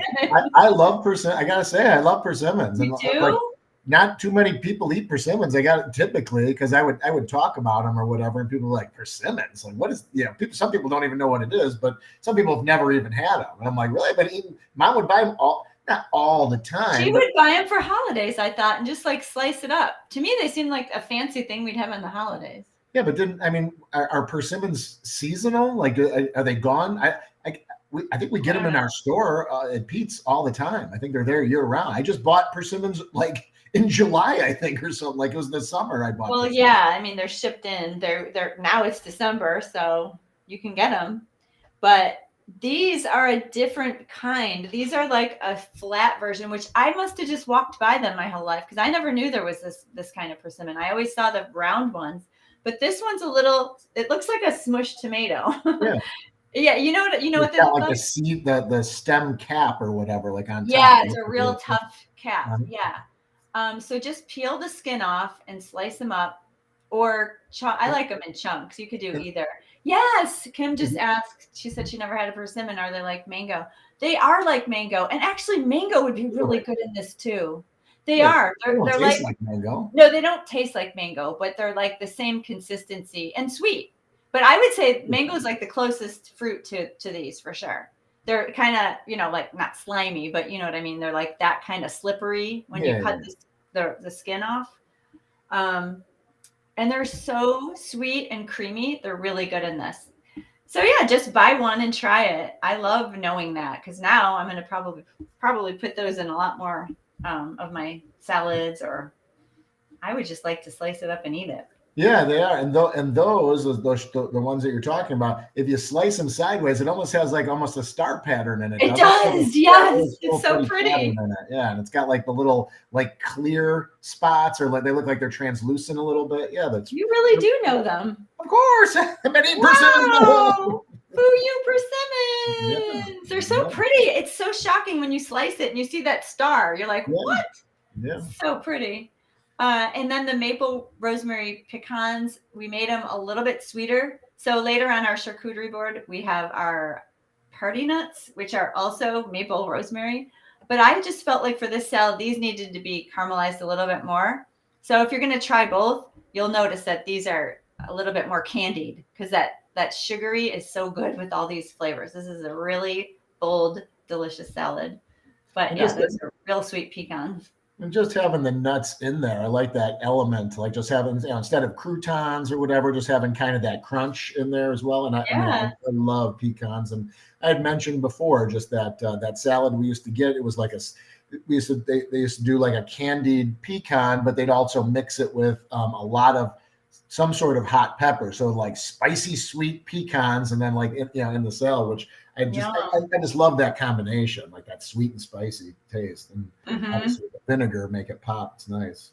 I love persimmon. I gotta say, I love persimmons. You do? Like, not too many people eat persimmons. I got it typically because I would talk about them or whatever, and people are like, persimmons? Like, what is, you know, some people don't even know what it is, but some people have never even had them. And I'm like, really? But Mom would buy them not all the time. She would buy them for holidays, I thought, and just like slice it up. To me, they seemed like a fancy thing we'd have on the holidays. Yeah, but are persimmons seasonal? Like, are they gone? I think we get them in our store at Pete's all the time. I think they're there year round. I just bought persimmons like in July, I think, or something. Like it was the summer I bought. Well, persimmons. Yeah, I mean they're shipped in. They're now it's December, so you can get them. But these are a different kind. These are like a flat version, which I must have just walked by them my whole life because I never knew there was this kind of persimmon. I always saw the round ones. But this one's it looks like a smushed tomato. Yeah. Yeah, you know what they look like? The seed, the stem cap or whatever, like on top. Yeah, it's a real tough cap. Yeah. So just peel the skin off and slice them up, or I like them in chunks. You could do either. Yes, Kim just asked. She said she never had a persimmon. Are they like mango? They are like mango, and actually, mango would be really good in this too. They are. They're like mango. No, they don't taste like mango, but they're like the same consistency and sweet. But I would say mango is like the closest fruit to these for sure. They're kind of, you know, like not slimy, but you know what I mean? They're like that kind of slippery when you cut the skin off. And they're so sweet and creamy. They're really good in this. So yeah, just buy one and try it. I love knowing that because now I'm going to probably put those in a lot more of my salads, or I would just like to slice it up and eat it. Yeah, they are, and those the ones that you're talking about. If you slice them sideways, it almost has like almost a star pattern in it, It doesn't it? does. Yeah, it Yes. is so It's so pretty pattern pretty. in it. Yeah, and it's got like the little like clear spots, or like they look like they're translucent a little bit. Yeah, that's You really do know them. of course. I'm an 8% Wow. Boo you Yeah, persimmons. They're so yeah, pretty. It's so shocking when you slice it and you see that star. You're like, yeah, what? yeah. So pretty. And then the maple rosemary pecans, we made them a little bit sweeter. So later on our charcuterie board, we have our party nuts, which are also maple rosemary. But I just felt like for this salad, these needed to be caramelized a little bit more. So if you're going to try both, you'll notice that these are a little bit more candied because that sugary is so good with all these flavors. This is a really bold, delicious salad. But And yeah, just those are real sweet pecans. And just having the nuts in there, I like that element. Like just having, instead of croutons or whatever, just having kind of that crunch in there as well. And I mean, I Yeah. love pecans. And I had mentioned before just that salad we used to get. It was like they used to do like a candied pecan, but they'd also mix it with a lot of some sort of hot pepper. So like spicy sweet pecans, and then like in the salad, which Yum. I just love that combination, like that sweet and spicy taste. And Hmm. obviously the vinegar make it pop. It's nice.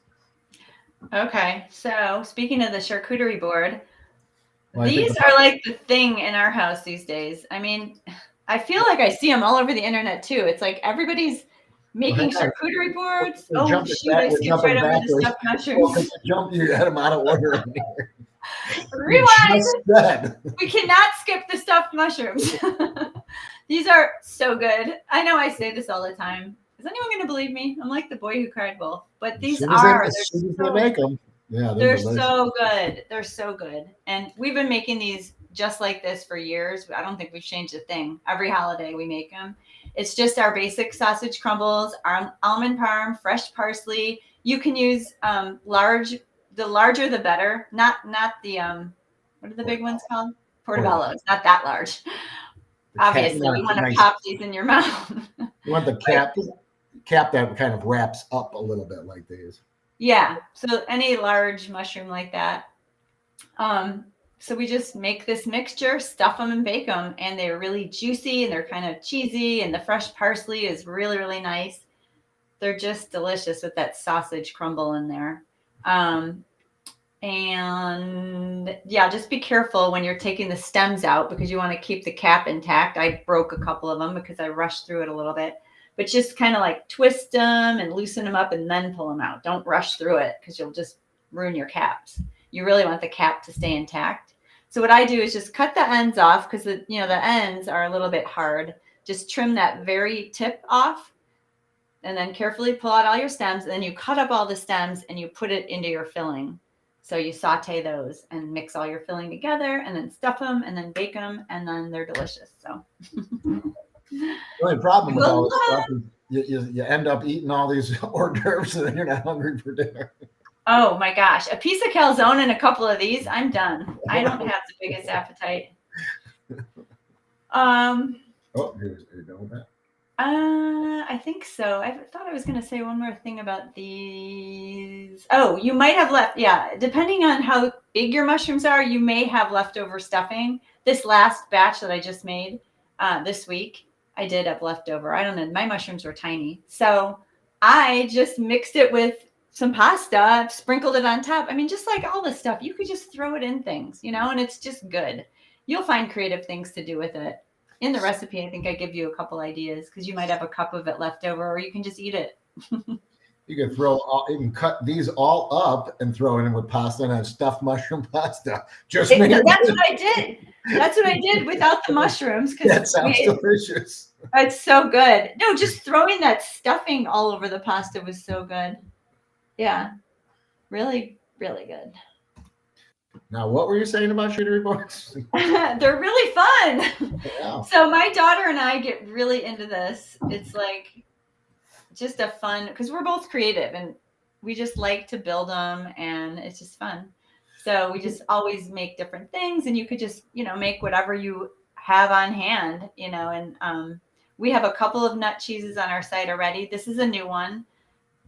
Okay. So speaking of the charcuterie board, Well, I think these are like the thing in our house these days. I mean, I feel like I see them all over the internet too. It's like everybody's well, hang making on. charcuterie boards. We're Oh jumping shoot, back. I We're skipped jumping right over the backwards. stuffed Well, because mushrooms. you had them out of order in here. You just Rewind. said. We cannot skip the stuffed mushrooms. These are so good. I know I say this all the time. Is anyone going to believe me? I'm like the boy who cried wolf. But As these soon as they, are, as they're soon as they so make them, yeah, they're They're delicious. so good. They're so good. And we've been making these just like this for years. I don't think we've changed a thing. Every holiday we make them. It's just our basic sausage crumbles, our almond parm, fresh parsley. You can use the larger the better. Not the what are the big ones Portobello. called? Portobello. Portobellos, not that large. The cap. You Obviously, want you a want to nice. pop these in your mouth. You want the But cap that kind of wraps up a little bit like these. yeah, so any large mushroom like that. Um, so we just make this mixture, stuff them and bake them, and they're really juicy and they're kind of cheesy, and the fresh parsley is really, really nice. They're just delicious with that sausage crumble in there. Um, and yeah, just be careful when you're taking the stems out because you want to keep the cap intact. I broke a couple of them because I rushed through it a little bit. But just kind of like twist them and loosen them up and then pull them out. Don't rush through it because you'll just ruin your caps. You really want the cap to stay intact. So what I do is just cut the ends off because the ends are a little bit hard. Just trim that very tip off and then carefully pull out all your stems. And then you cut up all the stems and you put it into your filling. So you saute those and mix all your filling together and then stuff them and then bake them and then they're delicious. So The only problem with well, all this stuff is you end up eating all these hors d'oeuvres and then you're not hungry for dinner. oh my gosh, a piece of calzone and a couple of these, I'm done. I don't have the biggest appetite. Oh, you're done with that? I think so. I thought I was going to say one more thing about these. Oh, you might have left. Yeah, depending on how big your mushrooms are, you may have leftover stuffing. This last batch that I just made this week, I did have leftover. I don't know. My mushrooms were tiny. So I just mixed it with some pasta, sprinkled it on top. I mean, just like all this stuff, you could just throw it in things, and it's just good. You'll find creative things to do with it in the recipe. I think I give you a couple ideas because you might have a cup of it left over, or you can just eat it. You can cut these all up and throw it in with pasta and have stuffed mushroom pasta. Just make it. That's what I did. That's what I did without the mushrooms That because sounds delicious. it's so good. No, just throwing that stuffing all over the pasta was so good. Yeah, really, really good. Now, what were you saying about shooting reports? They're really fun. Yeah. So my daughter and I get really into this. It's like just a fun because we're both creative and we just like to build them and it's just fun. So we just always make different things and you could just, make whatever you have on hand, and we have a couple of nut cheeses on our site already. This is a new one.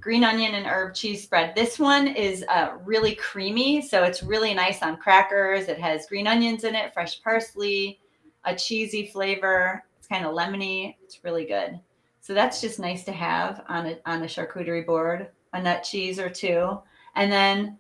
green onion and herb cheese spread. This one is really creamy, so it's really nice on crackers. It has green onions in it, fresh parsley, a cheesy flavor. It's kind of lemony. It's really good. So that's just nice to have on a charcuterie board, a nut cheese or two. And then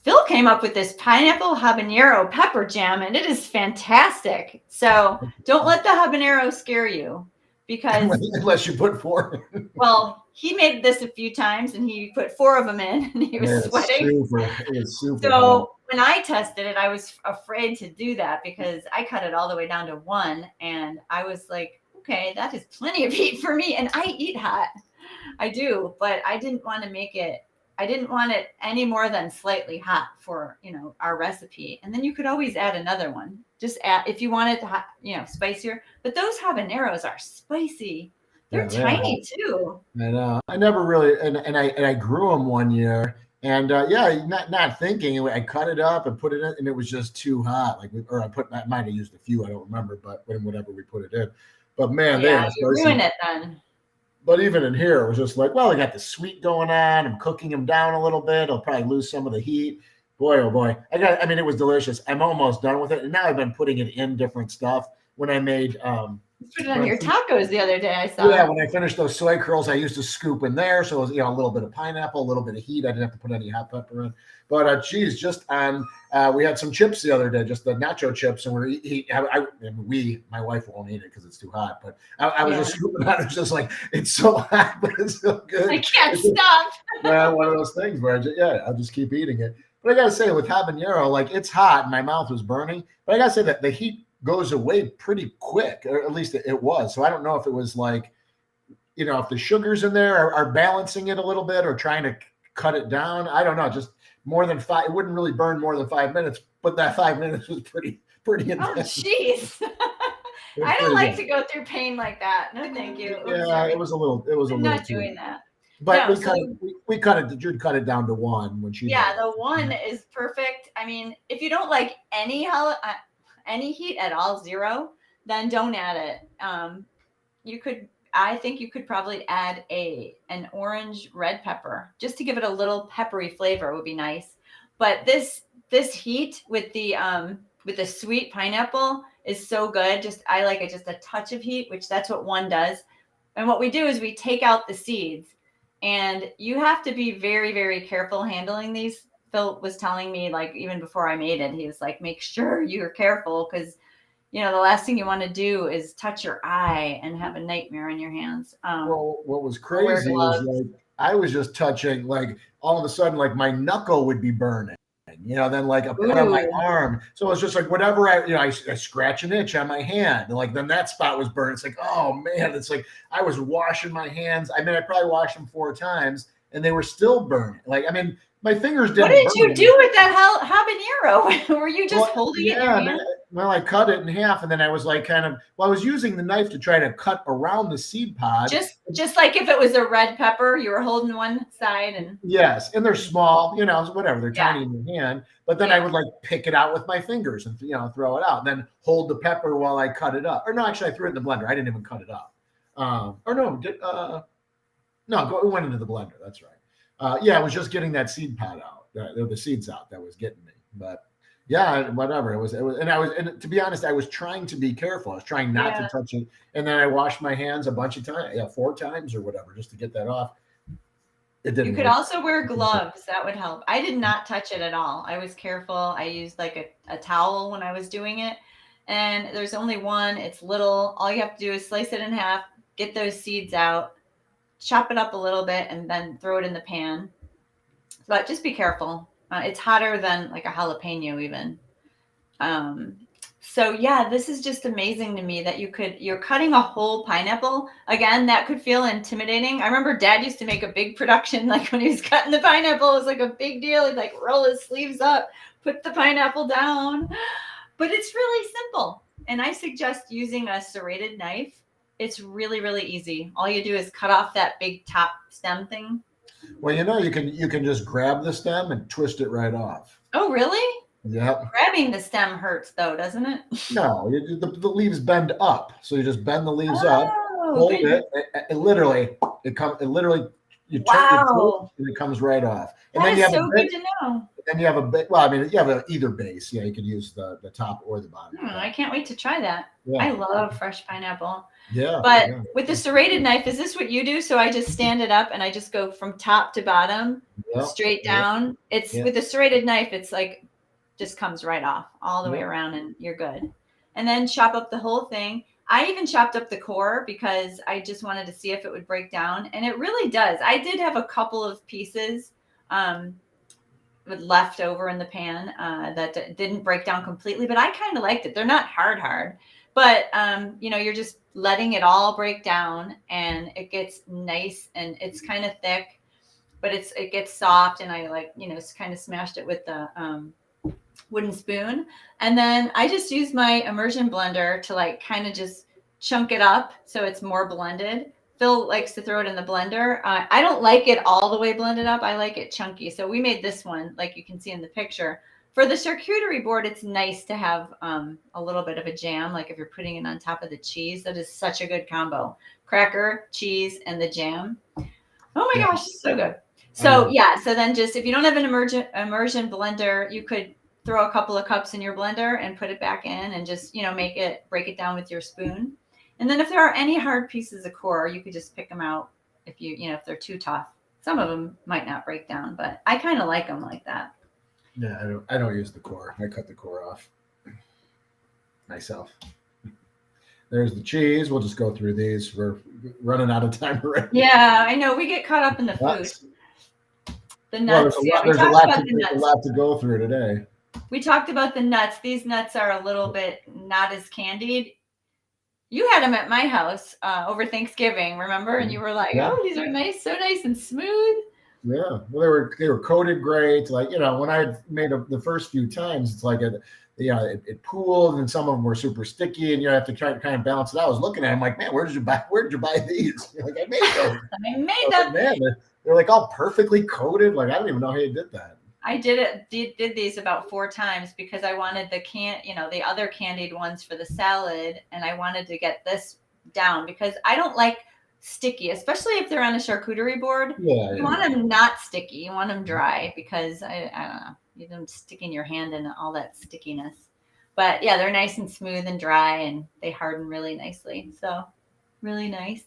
Phil came up with this pineapple habanero pepper jam, and it is fantastic. So don't let the habanero scare you, because Unless you put 4. well, he made this a few times and he put 4 of them in and he was sweating. It's super. So when I tested it, I was afraid to do that because I cut it all the way down to 1. And I was like, okay, that is plenty of heat for me. And I eat hot. I do, but I didn't want to make it. I didn't want it any more than slightly hot for, our recipe. And then you could always add another one. Just add, if you want it hot, spicier. But those habaneros are spicy. They're tiny too. I know. I never really, and I grew them one year, and not thinking, I cut it up and put it in, and it was just too hot. I might have used a few, I don't remember, but whatever we put it in. But man, you ruin it then. But even in here, it was just like, well, I got the sweet going on. I'm cooking them down a little bit. I'll probably lose some of the heat. Boy, oh boy. It was delicious. I'm almost done with it. And now I've been putting it in different stuff. When I made you put it on your tacos the other day, I saw. Yeah, when I finished those soy curls, I used to scoop in there. So it was, a little bit of pineapple, a little bit of heat. I didn't have to put any hot pepper in. But geez, just on, we had some chips the other day, just the nacho chips, and my wife won't eat it because it's too hot. But I was just scooping on it. It's just like, it's so hot, but it's so good. I can't stop. One of those things where I'll just keep eating it. But I gotta say, with habanero, like, it's hot and my mouth was burning. But I gotta say that the heat goes away pretty quick, or at least it was. So I don't know if it was like, if the sugars in there are balancing it a little bit or trying to cut it down. I don't know. Just more than 5, it wouldn't really burn more than 5 minutes, but that 5 minutes was pretty intense. Oh, jeez. I don't like to go through pain like that. No, thank you. It was a little. I'm not doing that. But we cut it. Jude cut it down to 1 when she. Yeah, the 1 is perfect. I mean, if you don't like any heat at all, 0, then don't add it. I think you could probably add an orange red pepper just to give it a little peppery flavor would be nice. But this heat with the sweet pineapple is so good. I like it just a touch of heat, which that's what 1 does. And what we do is we take out the seeds, and you have to be very, very careful handling these. Phil was telling me, like, even before I made it, he was like, make sure you're careful because, the last thing you want to do is touch your eye and have a nightmare on your hands. Well, what was crazy was, like, I was just touching, like, all of a sudden, like, my knuckle would be burning, then like a part on my arm. So it was just like whatever I scratch an itch on my hand, and like then that spot was burned. It's like, oh man, it's like I was washing my hands. I probably washed them 4 times, and they were still burning. Like, my fingers didn't. What did you do with that habanero? Were you just holding it in your hand? Well, I cut it in half, and then I was like I was using the knife to try to cut around the seed pod. Just like if it was a red pepper, you were holding one side and. Yes, and they're small, whatever. They're tiny in your hand. But then I would like pick it out with my fingers and throw it out, and then hold the pepper while I cut it up. Or no, actually, I threw it in the blender. I didn't even cut it up. It went into the blender. That's right. I was just getting that seed pod out, the seeds out. That was getting me. But yeah, whatever. It was, and to be honest, I was trying to be careful. I was trying not to touch it, and then I washed my hands a bunch of times, 4 times or whatever, just to get that off. It didn't. You could also wear gloves. That would help. I did not touch it at all. I was careful. I used like a towel when I was doing it, and there's only 1. It's little. All you have to do is slice it in half, get those seeds out, chop it up a little bit, and then throw it in the pan. But just be careful. It's hotter than like a jalapeno even. So yeah, this is just amazing to me that you're cutting a whole pineapple. Again, that could feel intimidating. I remember Dad used to make a big production, like when he was cutting the pineapple, it was like a big deal. He'd like roll his sleeves up, put the pineapple down. But it's really simple. And I suggest using a serrated knife. It's really, really easy. All you do is cut off that big top stem thing. Well, you can just grab the stem and twist it right off. Oh, really? Yeah. Grabbing the stem hurts though, doesn't it? No, the leaves bend up. So you just bend the leaves up, hold it. It literally you turn it Wow. and it comes right off. And That then you is have a so bit, good to know. then you have a bit. Well, I mean, you have either base. Yeah, you could use the top or the bottom. I can't wait to try that. Yeah. I love fresh pineapple. Yeah. But yeah. with the serrated knife, is this what you do? So I just stand it up and I just go from top to bottom, Yeah. straight down. It's with the serrated knife, it's like just comes right off all the way around and you're good. And then chop up the whole thing. I even chopped up the core because I just wanted to see if it would break down. And it really does. I did have a couple of pieces left over in the pan that didn't break down completely, but I kind of liked it. They're not hard, but you're just letting it all break down and it gets nice and it's kind of thick, but it gets soft. And I kind of smashed it with the wooden spoon. And then I just use my immersion blender to kind of just chunk it up so it's more blended. Phil likes to throw it in the blender. I don't like it all the way blended up. I like it chunky. So we made this one, like you can see in the picture. For the charcuterie board, it's nice to have a little bit of a jam, like if you're putting it on top of the cheese. That is such a good combo. Cracker, cheese, and the jam. Oh my gosh, so good. So so then just if you don't have an immersion blender, you could throw a couple of cups in your blender and put it back in and just, break it down with your spoon. And then if there are any hard pieces of core, you could just pick them out if if they're too tough. Some of them might not break down, but I kind of like them like that. Yeah, I don't use the core. I cut the core off myself. There's the cheese. We'll just go through these. We're running out of time already. Yeah, I know. We get caught up in the food. The nuts. Well, there's a lot to go through today. We talked about the nuts. These nuts are a little bit not as candied. You had them at my house over Thanksgiving, remember? And you were like, "Oh, these are nice, so nice and smooth." Yeah, well, they were coated great. Like when I made the first few times, it's like it pooled, and some of them were super sticky, and you have to try to kind of balance it out. I was looking at them like, man, where did you buy these? You're like, I made those. I made them. Man, they're like all perfectly coated. Like I don't even know how you did that. I did these about 4 times because I wanted the other candied ones for the salad, and I wanted to get this down because I don't like sticky, especially if they're on a charcuterie board. Yeah, you want them not sticky. You want them dry because I don't know, you don't stick in your hand and all that stickiness. But yeah, they're nice and smooth and dry, and they harden really nicely. So really nice.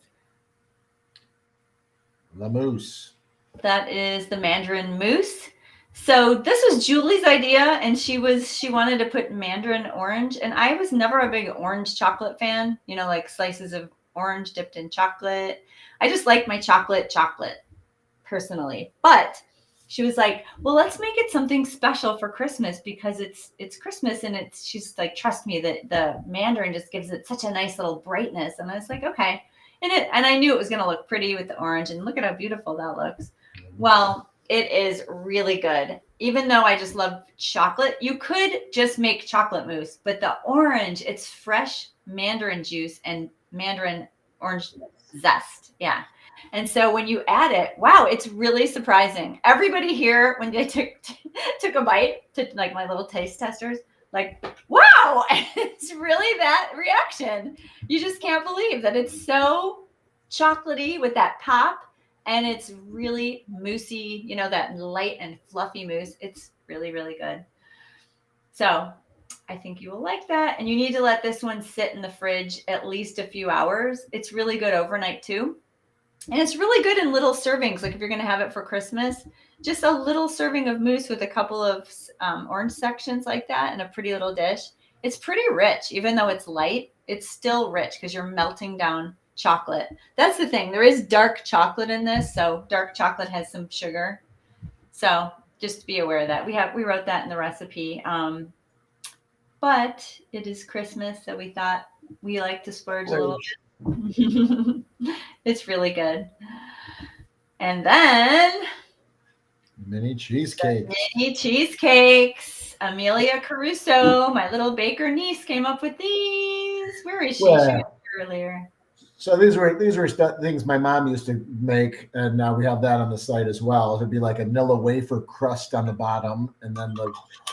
La mousse. That is the mandarin mousse. So this was Julie's idea, and she wanted to put mandarin orange, and I was never a big orange chocolate fan, like slices of orange dipped in chocolate. I just like my chocolate personally. But she was like, well, let's make it something special for Christmas because it's Christmas, and she's like, trust me, that the mandarin just gives it such a nice little brightness. And I was like, okay. And I knew it was going to look pretty with the orange, and look at how beautiful that looks. Well, it is really good. Even though I just love chocolate, you could just make chocolate mousse, but the orange, it's fresh mandarin juice and mandarin orange zest. Yeah. And so when you add it, wow, it's really surprising. Everybody here, when they took a bite, to like my little taste testers, like, wow, it's really that reaction. You just can't believe that it's so chocolatey with that pop. And it's really moussey, that light and fluffy mousse. It's really, really good. So I think you will like that. And you need to let this one sit in the fridge at least a few hours. It's really good overnight too. And it's really good in little servings. Like if you're going to have it for Christmas, just a little serving of mousse with a couple of orange sections like that in a pretty little dish. It's pretty rich. Even though it's light, it's still rich because you're melting down chocolate. That's the thing. There is dark chocolate in this. So dark chocolate has some sugar. So just be aware of that. We wrote that in the recipe. But it is Christmas, so we thought we like to splurge a little bit. It's really good. And then mini cheesecakes. Amelia Caruso, my little baker niece, came up with these. Where is she? She was earlier. So these were things my mom used to make, and now we have that on the site as well. It'd be like a Nilla wafer crust on the bottom, and then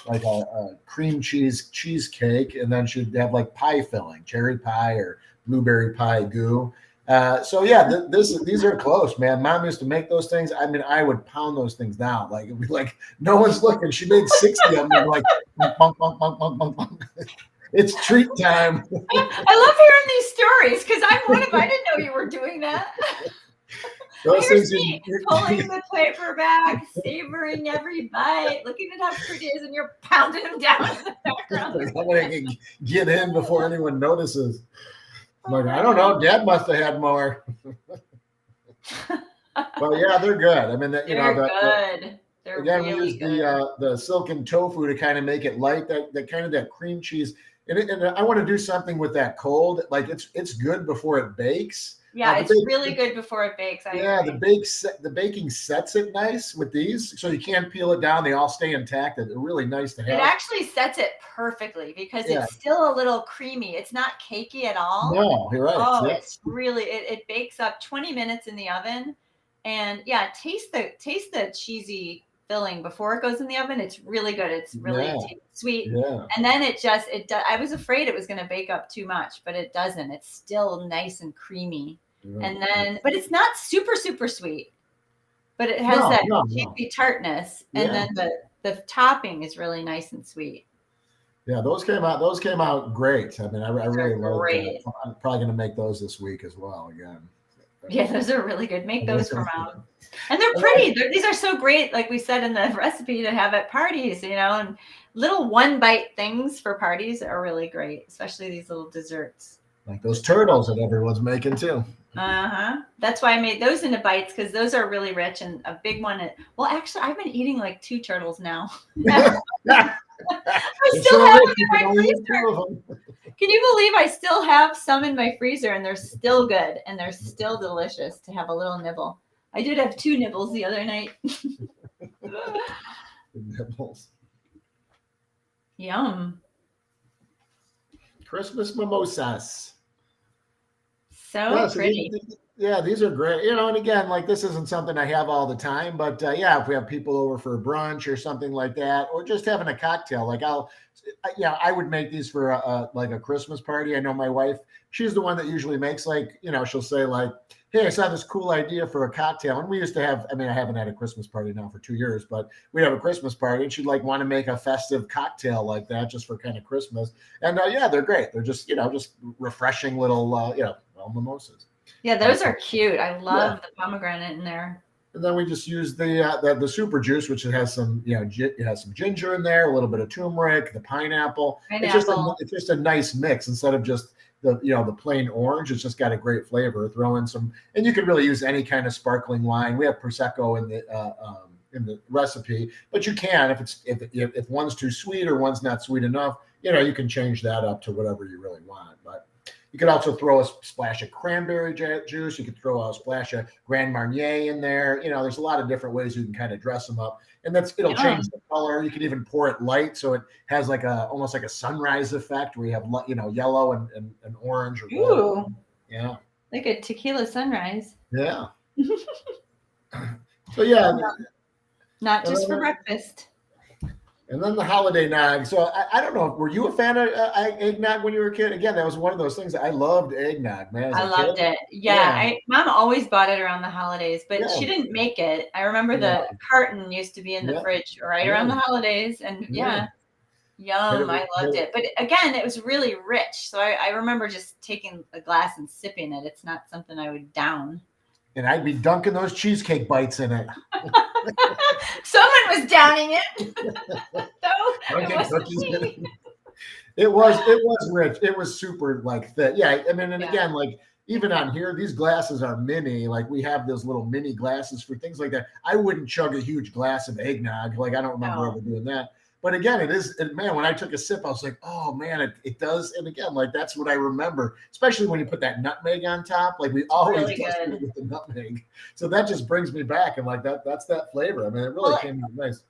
like a cream cheesecake, and then she'd have like pie filling, cherry pie or blueberry pie goo, So yeah, these are close, man. Mom used to make those things. I mean, I would pound those things down. Like it'd be like no one's looking. She made 60 of them. Like bunk, bunk, bunk, bunk, bunk, bunk, bunk. It's treat time. I love hearing these stories because I'm one of. I didn't know you were doing that. Those Here's things. me pulling the paper back, savoring every bite, looking at how pretty it is, and you're pounding them down in the background. I'm gonna get in before anyone notices. I'm like, Oh I don't know. Dad must have had more. But yeah, they're good. I mean, you know, They're good. They're again, we really use good. the silken tofu to kind of make it light. That kind of that cream cheese. And I want to do something with that cold. Like it's good before it bakes. Yeah, But it's really good before it bakes. I yeah, agree. the baking sets it nice with these, so you can't peel it down. They all stay intact. They're really nice to It have. actually sets it perfectly because Yeah. it's still a little creamy. It's not cakey at all. No, you're right. Oh, Yeah. it's really it bakes up 20 minutes in the oven. And yeah, taste the cheesy filling before it goes in the oven. It's really good. It's really Yeah. sweet. Yeah. And then it does. I was afraid it was going to bake up too much, but it doesn't. It's still nice and creamy. And then, but it's not super, super sweet, but it has that No. cheesy tartness. And Yeah. then the topping is really nice and sweet. Yeah, those came out. Those came out great. I mean, I really like that. Great. I'm probably going to make those this week as well. Again. Yeah, those are really good. Make those for Mom. And they're pretty. These are so great, like we said in the recipe, to have at parties, you know, and little one bite things for parties are really great, especially these little desserts. Like those turtles that everyone's making too. That's why I made those into bites because those are really rich and a big one. Well, actually, I've been eating like 2 turtles now. I still have them in my freezer. Can you believe I still have some in my freezer and they're still good and they're still delicious to have a little nibble? I did have 2 nibbles the other night. Nibbles. Yum. Christmas mimosas. So pretty. These are great. You know, and again, like this isn't something I have all the time, but yeah, if we have people over for brunch or something like that, or just having a cocktail, like I would make these for like a Christmas party. I know my wife, she's the one that usually makes, like, you know, she'll say like, hey, I saw this cool idea for a cocktail. And we used to have, I mean, I haven't had a Christmas party now for 2 years, but we have a Christmas party and she'd like want to make a festive cocktail like that just for kind of Christmas. And yeah, they're great. They're just, you know, just refreshing little, mimosas. Yeah, those are cute. I love the pomegranate in there. And then we just use the super juice, which it has some, you know, it has some ginger in there, a little bit of turmeric, the pineapple. It's just a nice mix instead of just the plain orange. It's just got a great flavor. Throw in some, and you can really use any kind of sparkling wine. We have prosecco in the recipe, but you can, if one's too sweet or one's not sweet enough, you know, you can change that up to whatever you really want. But you could also throw a splash of cranberry juice. You could throw a splash of Grand Marnier in there. You know, there's a lot of different ways you can kind of dress them up, and it'll change the color. You can even pour it light, so it has like almost like a sunrise effect where you have, you know, yellow and orange or ooh, yeah, like a tequila sunrise. Yeah. So yeah, not just for breakfast. And then the holiday nog. So I don't know. Were you a fan of eggnog when you were a kid? Again, that was one of those things. I loved eggnog, man. I loved it. Yeah. Mom always bought it around the holidays, but she didn't make it. I remember the carton used to be in the fridge right around the holidays. And yum. I loved it. But again, it was really rich. So I remember just taking a glass and sipping it. It's not something I would down. And I'd be dunking those cheesecake bites in it. Someone was downing it. It was rich. It was super like thick. Yeah, I mean, and again, like even on here, these glasses are mini. Like we have those little mini glasses for things like that. I wouldn't chug a huge glass of eggnog. Like I don't remember ever doing that. But again, man, when I took a sip, I was like, oh man, it does. And again, like that's what I remember, especially when you put that nutmeg on top. Like we always really it with the nutmeg. So that just brings me back. And like that's that flavor. I mean, it really came out nice.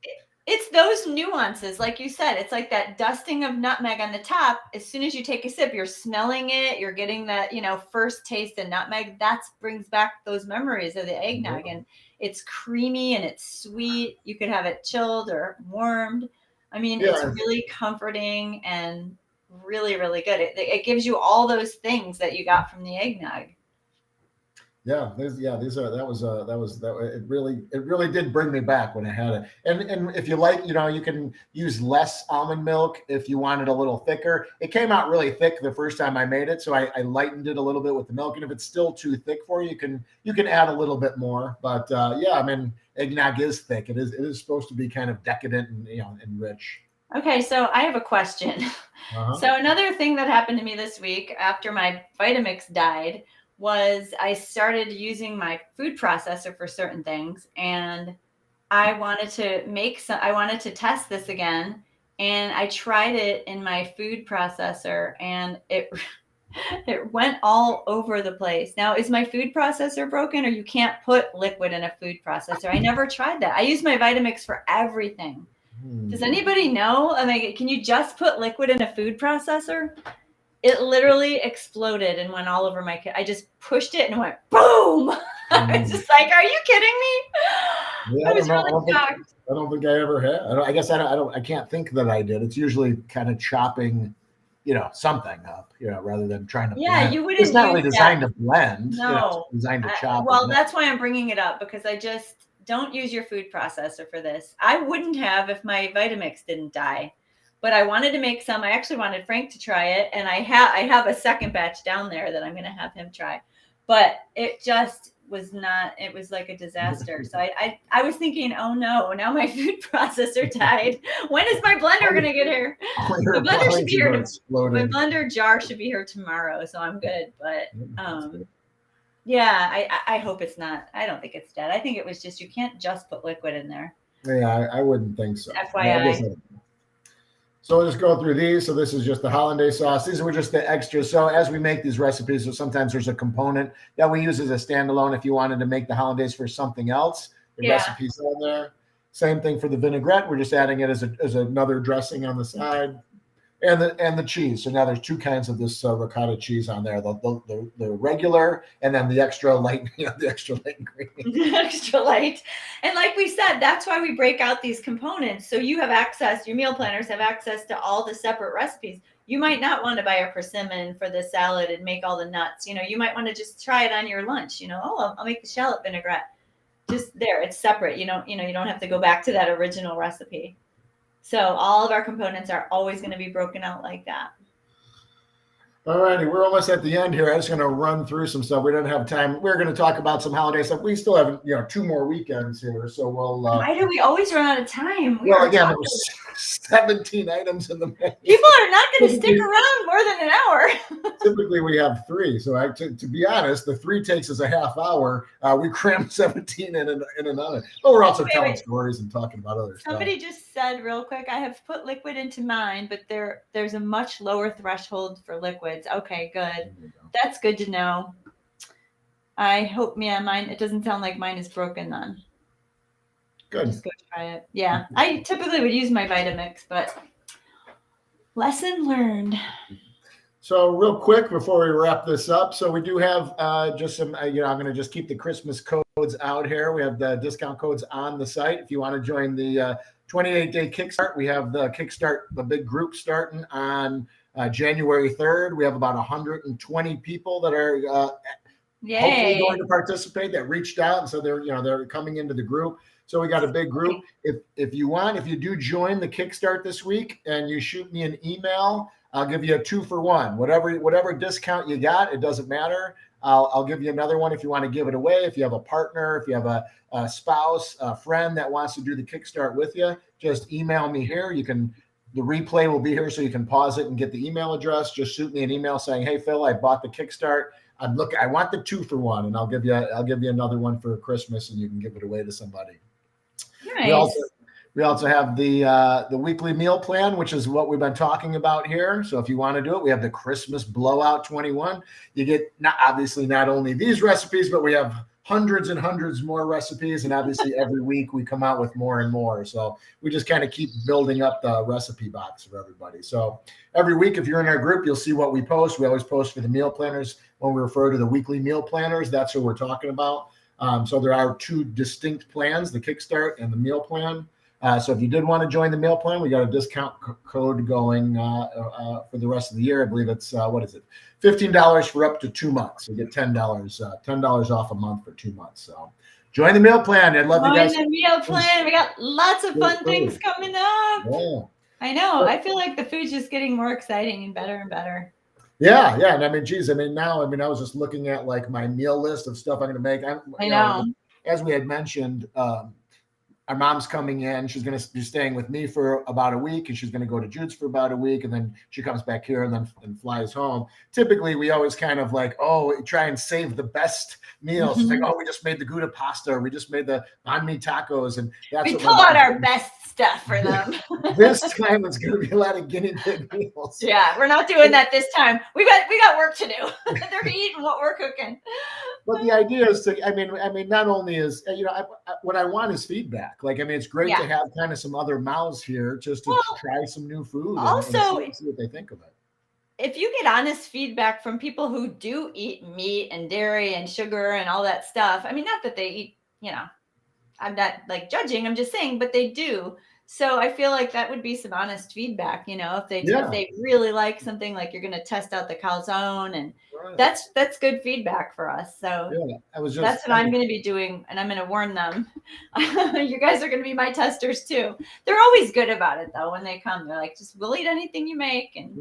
It's those nuances, like you said. It's like that dusting of nutmeg on the top. As soon as you take a sip, you're smelling it. You're getting that, you know, first taste of nutmeg. That brings back those memories of the eggnog. And it's creamy and it's sweet. You could have it chilled or warmed. I mean, it's really comforting and really, really good. It gives you all those things that you got from the eggnog. Yeah, these are it really did bring me back when I had it. And if you like, you can use less almond milk if you want it a little thicker. It came out really thick the first time I made it, so I lightened it a little bit with the milk. And if it's still too thick for you, you can add a little bit more. But yeah, I mean, eggnog is thick. It is supposed to be kind of decadent and and rich. Okay, so I have a question. Uh-huh. So another thing that happened to me this week after my Vitamix died was I started using my food processor for certain things, and I wanted to test this again, and I tried it in my food processor, and it it went all over the place. Now, is my food processor broken, or you can't put liquid in a food processor? I never tried that. I use my Vitamix for everything. Does anybody know? I mean, can you just put liquid in a food processor? It literally exploded and went all over my. I just pushed it and it went boom. I was just like, "Are you kidding me?" Yeah, I was really shocked. I don't think I ever had. I guess I can't think that I did. It's usually kind of chopping, something up, rather than trying to Yeah, blend. you wouldn't It's not use really that. designed to blend. No. It's designed to chop. Well, that's why I'm bringing it up, because I just don't use your food processor for this. I wouldn't have if my Vitamix didn't die, but I wanted to make some. I actually wanted Frank to try it, and I have a second batch down there that I'm going to have him try. But it just was not. It was like a disaster. So I was thinking, oh no, now my food processor died. When is my blender going to get here? My blender should be here. My blender jar should be here tomorrow, so I'm good. But yeah, I hope it's not. I don't think it's dead. I think it was just, you can't just put liquid in there. Yeah, I wouldn't think so. FYI. So we'll just go through these. So this is just the hollandaise sauce. These were just the extras. So as we make these recipes, so sometimes there's a component that we use as a standalone. If you wanted to make the hollandaise for something else, the recipe's on there. Same thing for the vinaigrette. We're just adding it as another dressing on the side. And the cheese. So now there's two kinds of this ricotta cheese on there: the regular, and then the extra light, the extra light ingredient. The extra light, and like we said, that's why we break out these components, so you have access. Your meal planners have access to all the separate recipes. You might not want to buy a persimmon for the salad and make all the nuts. You might want to just try it on your lunch. I'll make the shallot vinaigrette. Just there, it's separate. You don't have to go back to that original recipe. So all of our components are always going to be broken out like that. All righty, we're almost at the end here. I'm just going to run through some stuff. We don't have time. We're going to talk about some holiday stuff. We still have 2 more weekends here, so we'll. Why do we always run out of time? Well, again, there was 17 items in the menu. People are not going to stick around more than an hour. Typically, we have 3. So to be honest, the 3 takes us a half hour. We crammed 17 in another. But we're also telling stories and talking about other stuff. Somebody just said real quick, I have put liquid into mine, but there's a much lower threshold for liquids. Okay, good. That's good to know. I hope, mine, it doesn't sound like mine is broken then. Good. Just go try it. Yeah, I typically would use my Vitamix, but lesson learned. So real quick before we wrap this up, so we do have just some, I'm going to just keep the Christmas codes out here. We have the discount codes on the site. If you want to join the 28-day Kickstart, we have the Kickstart, the big group starting on January 3rd. We have about 120 people that are hopefully going to participate that reached out and so they're coming into the group. So we got a big group. If you do join the Kickstart this week and you shoot me an email, I'll give you a 2-for-1. Whatever discount you got, it doesn't matter. I'll give you another one if you want to give it away. If you have a partner, if you have a spouse, a friend that wants to do the Kickstart with you, just email me here. The replay will be here so you can pause it and get the email address. Just shoot me an email saying, "Hey Phil, I bought the Kickstart. I want the 2-for-1, and I'll give you another one for Christmas, and you can give it away to somebody." Nice. We also have the weekly meal plan, which is what we've been talking about here. So if you want to do it, we have the Christmas Blowout 21. You get not only these recipes, but we have hundreds and hundreds more recipes. And obviously every week we come out with more and more. So we just kind of keep building up the recipe box for everybody. So every week, if you're in our group, you'll see what we post. We always post for the meal planners. When we refer to the weekly meal planners, that's what we're talking about. So there are 2 distinct plans, the Kickstart and the meal plan. So if you did want to join the meal plan, we got a discount code going for the rest of the year. I believe it's what is it, $15 for up to 2 months. You get $10 off a month for 2 months. So join the meal plan. I'd love you guys. Join the meal plan. We got lots of fun things food. coming up. Yeah. I know. I feel like the food's just getting more exciting and better and better. Yeah, yeah. And I mean, geez, I mean, now, I mean, I was just looking at like my meal list of stuff I'm going to make. I know. As we had mentioned, our mom's coming in. She's going to be staying with me for about a week, and she's going to go to Jude's for about a week, and then she comes back here and then flies home. Typically, we always kind of like, oh, try and save the best meals. It's like, oh, we just made the Gouda pasta, or we just made the banh mi tacos, and that's we pull out our best stuff for them. This time it's going to be a lot of guinea pig meals. Yeah, we're not doing that this time. We got work to do. They're eating what we're cooking. But the idea is to, I mean, not only is, what I want is feedback. Like, I mean, it's great to have kind of some other mouths here just to try some new food. Also, and see what they think of it. If you get honest feedback from people who do eat meat and dairy and sugar and all that stuff, I mean, not that they eat, I'm not like judging, I'm just saying, but they do. So I feel like that would be some honest feedback, if they really like something, like you're going to test out the calzone, and that's good feedback for us. So that's what I'm going to be doing, and I'm going to warn them. You guys are going to be my testers too. They're always good about it though. When they come, they're like, we'll eat anything you make. And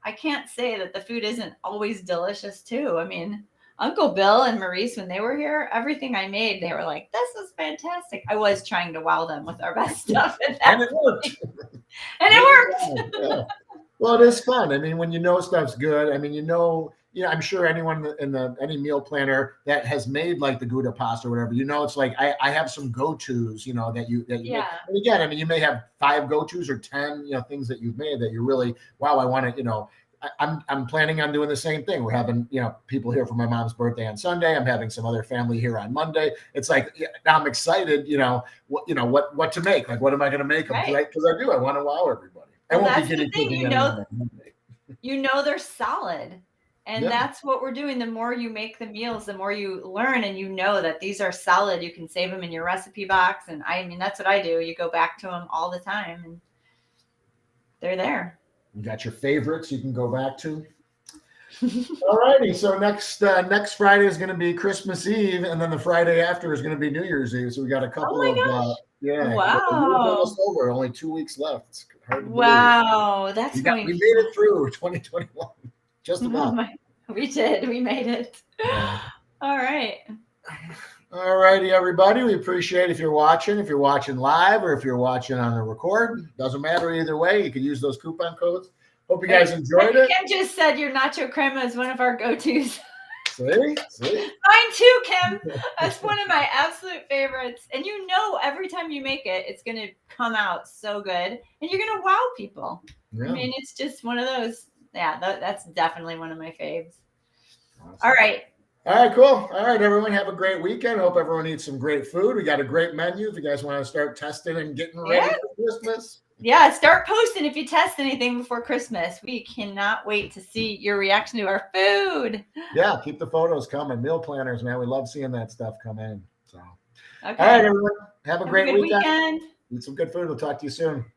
I can't say that the food isn't always delicious too. I mean, Uncle Bill and Maurice, when they were here, everything I made, they were like, this is fantastic. I was trying to wow them with our best stuff. And it worked. And it worked. Yeah. Well, it is fun. I mean, when stuff's good, I mean, I'm sure anyone any meal planner that has made like the Gouda pasta or whatever, it's like, I have some go-tos, that you make. And again, I mean, you may have 5 go-tos or 10, things that you've made that you really, wow, I want to, I'm planning on doing the same thing. We're having, people here for my mom's birthday on Sunday. I'm having some other family here on Monday. It's like, now I'm excited, what to make. Like, what am I going to make? Right? Because I want to wow everybody. I won't be getting they're solid. And that's what we're doing. The more you make the meals, the more you learn, and that these are solid. You can save them in your recipe box. And I mean, that's what I do. You go back to them all the time, and they're there. You got your favorites you can go back to. All righty. So next Friday is going to be Christmas Eve, and then the Friday after is going to be New Year's Eve. So we got a couple of wow. Almost over. Only 2 weeks left. It's hard to believe. We made it through 2021. Just about. We did. We made it. Yeah. All right. All righty, everybody. We appreciate if you're watching live or if you're watching on the record. Doesn't matter either way. You can use those coupon codes. Hope you guys enjoyed it. Kim just said your nacho crema is one of our go-tos. See? Mine too, Kim. That's one of my absolute favorites. And every time you make it, it's going to come out so good. And you're going to wow people. Yeah. I mean, it's just one of those. Yeah, that's definitely one of my faves. Awesome. All right, cool. All right, everyone, have a great weekend. Hope everyone eats some great food. We got a great menu if you guys want to start testing and getting ready for Christmas. Yeah, start posting if you test anything before Christmas. We cannot wait to see your reaction to our food. Yeah, keep the photos coming. Meal planners, man. We love seeing that stuff come in. So, okay. All right, everyone, have a great weekend. Eat some good food. We'll talk to you soon.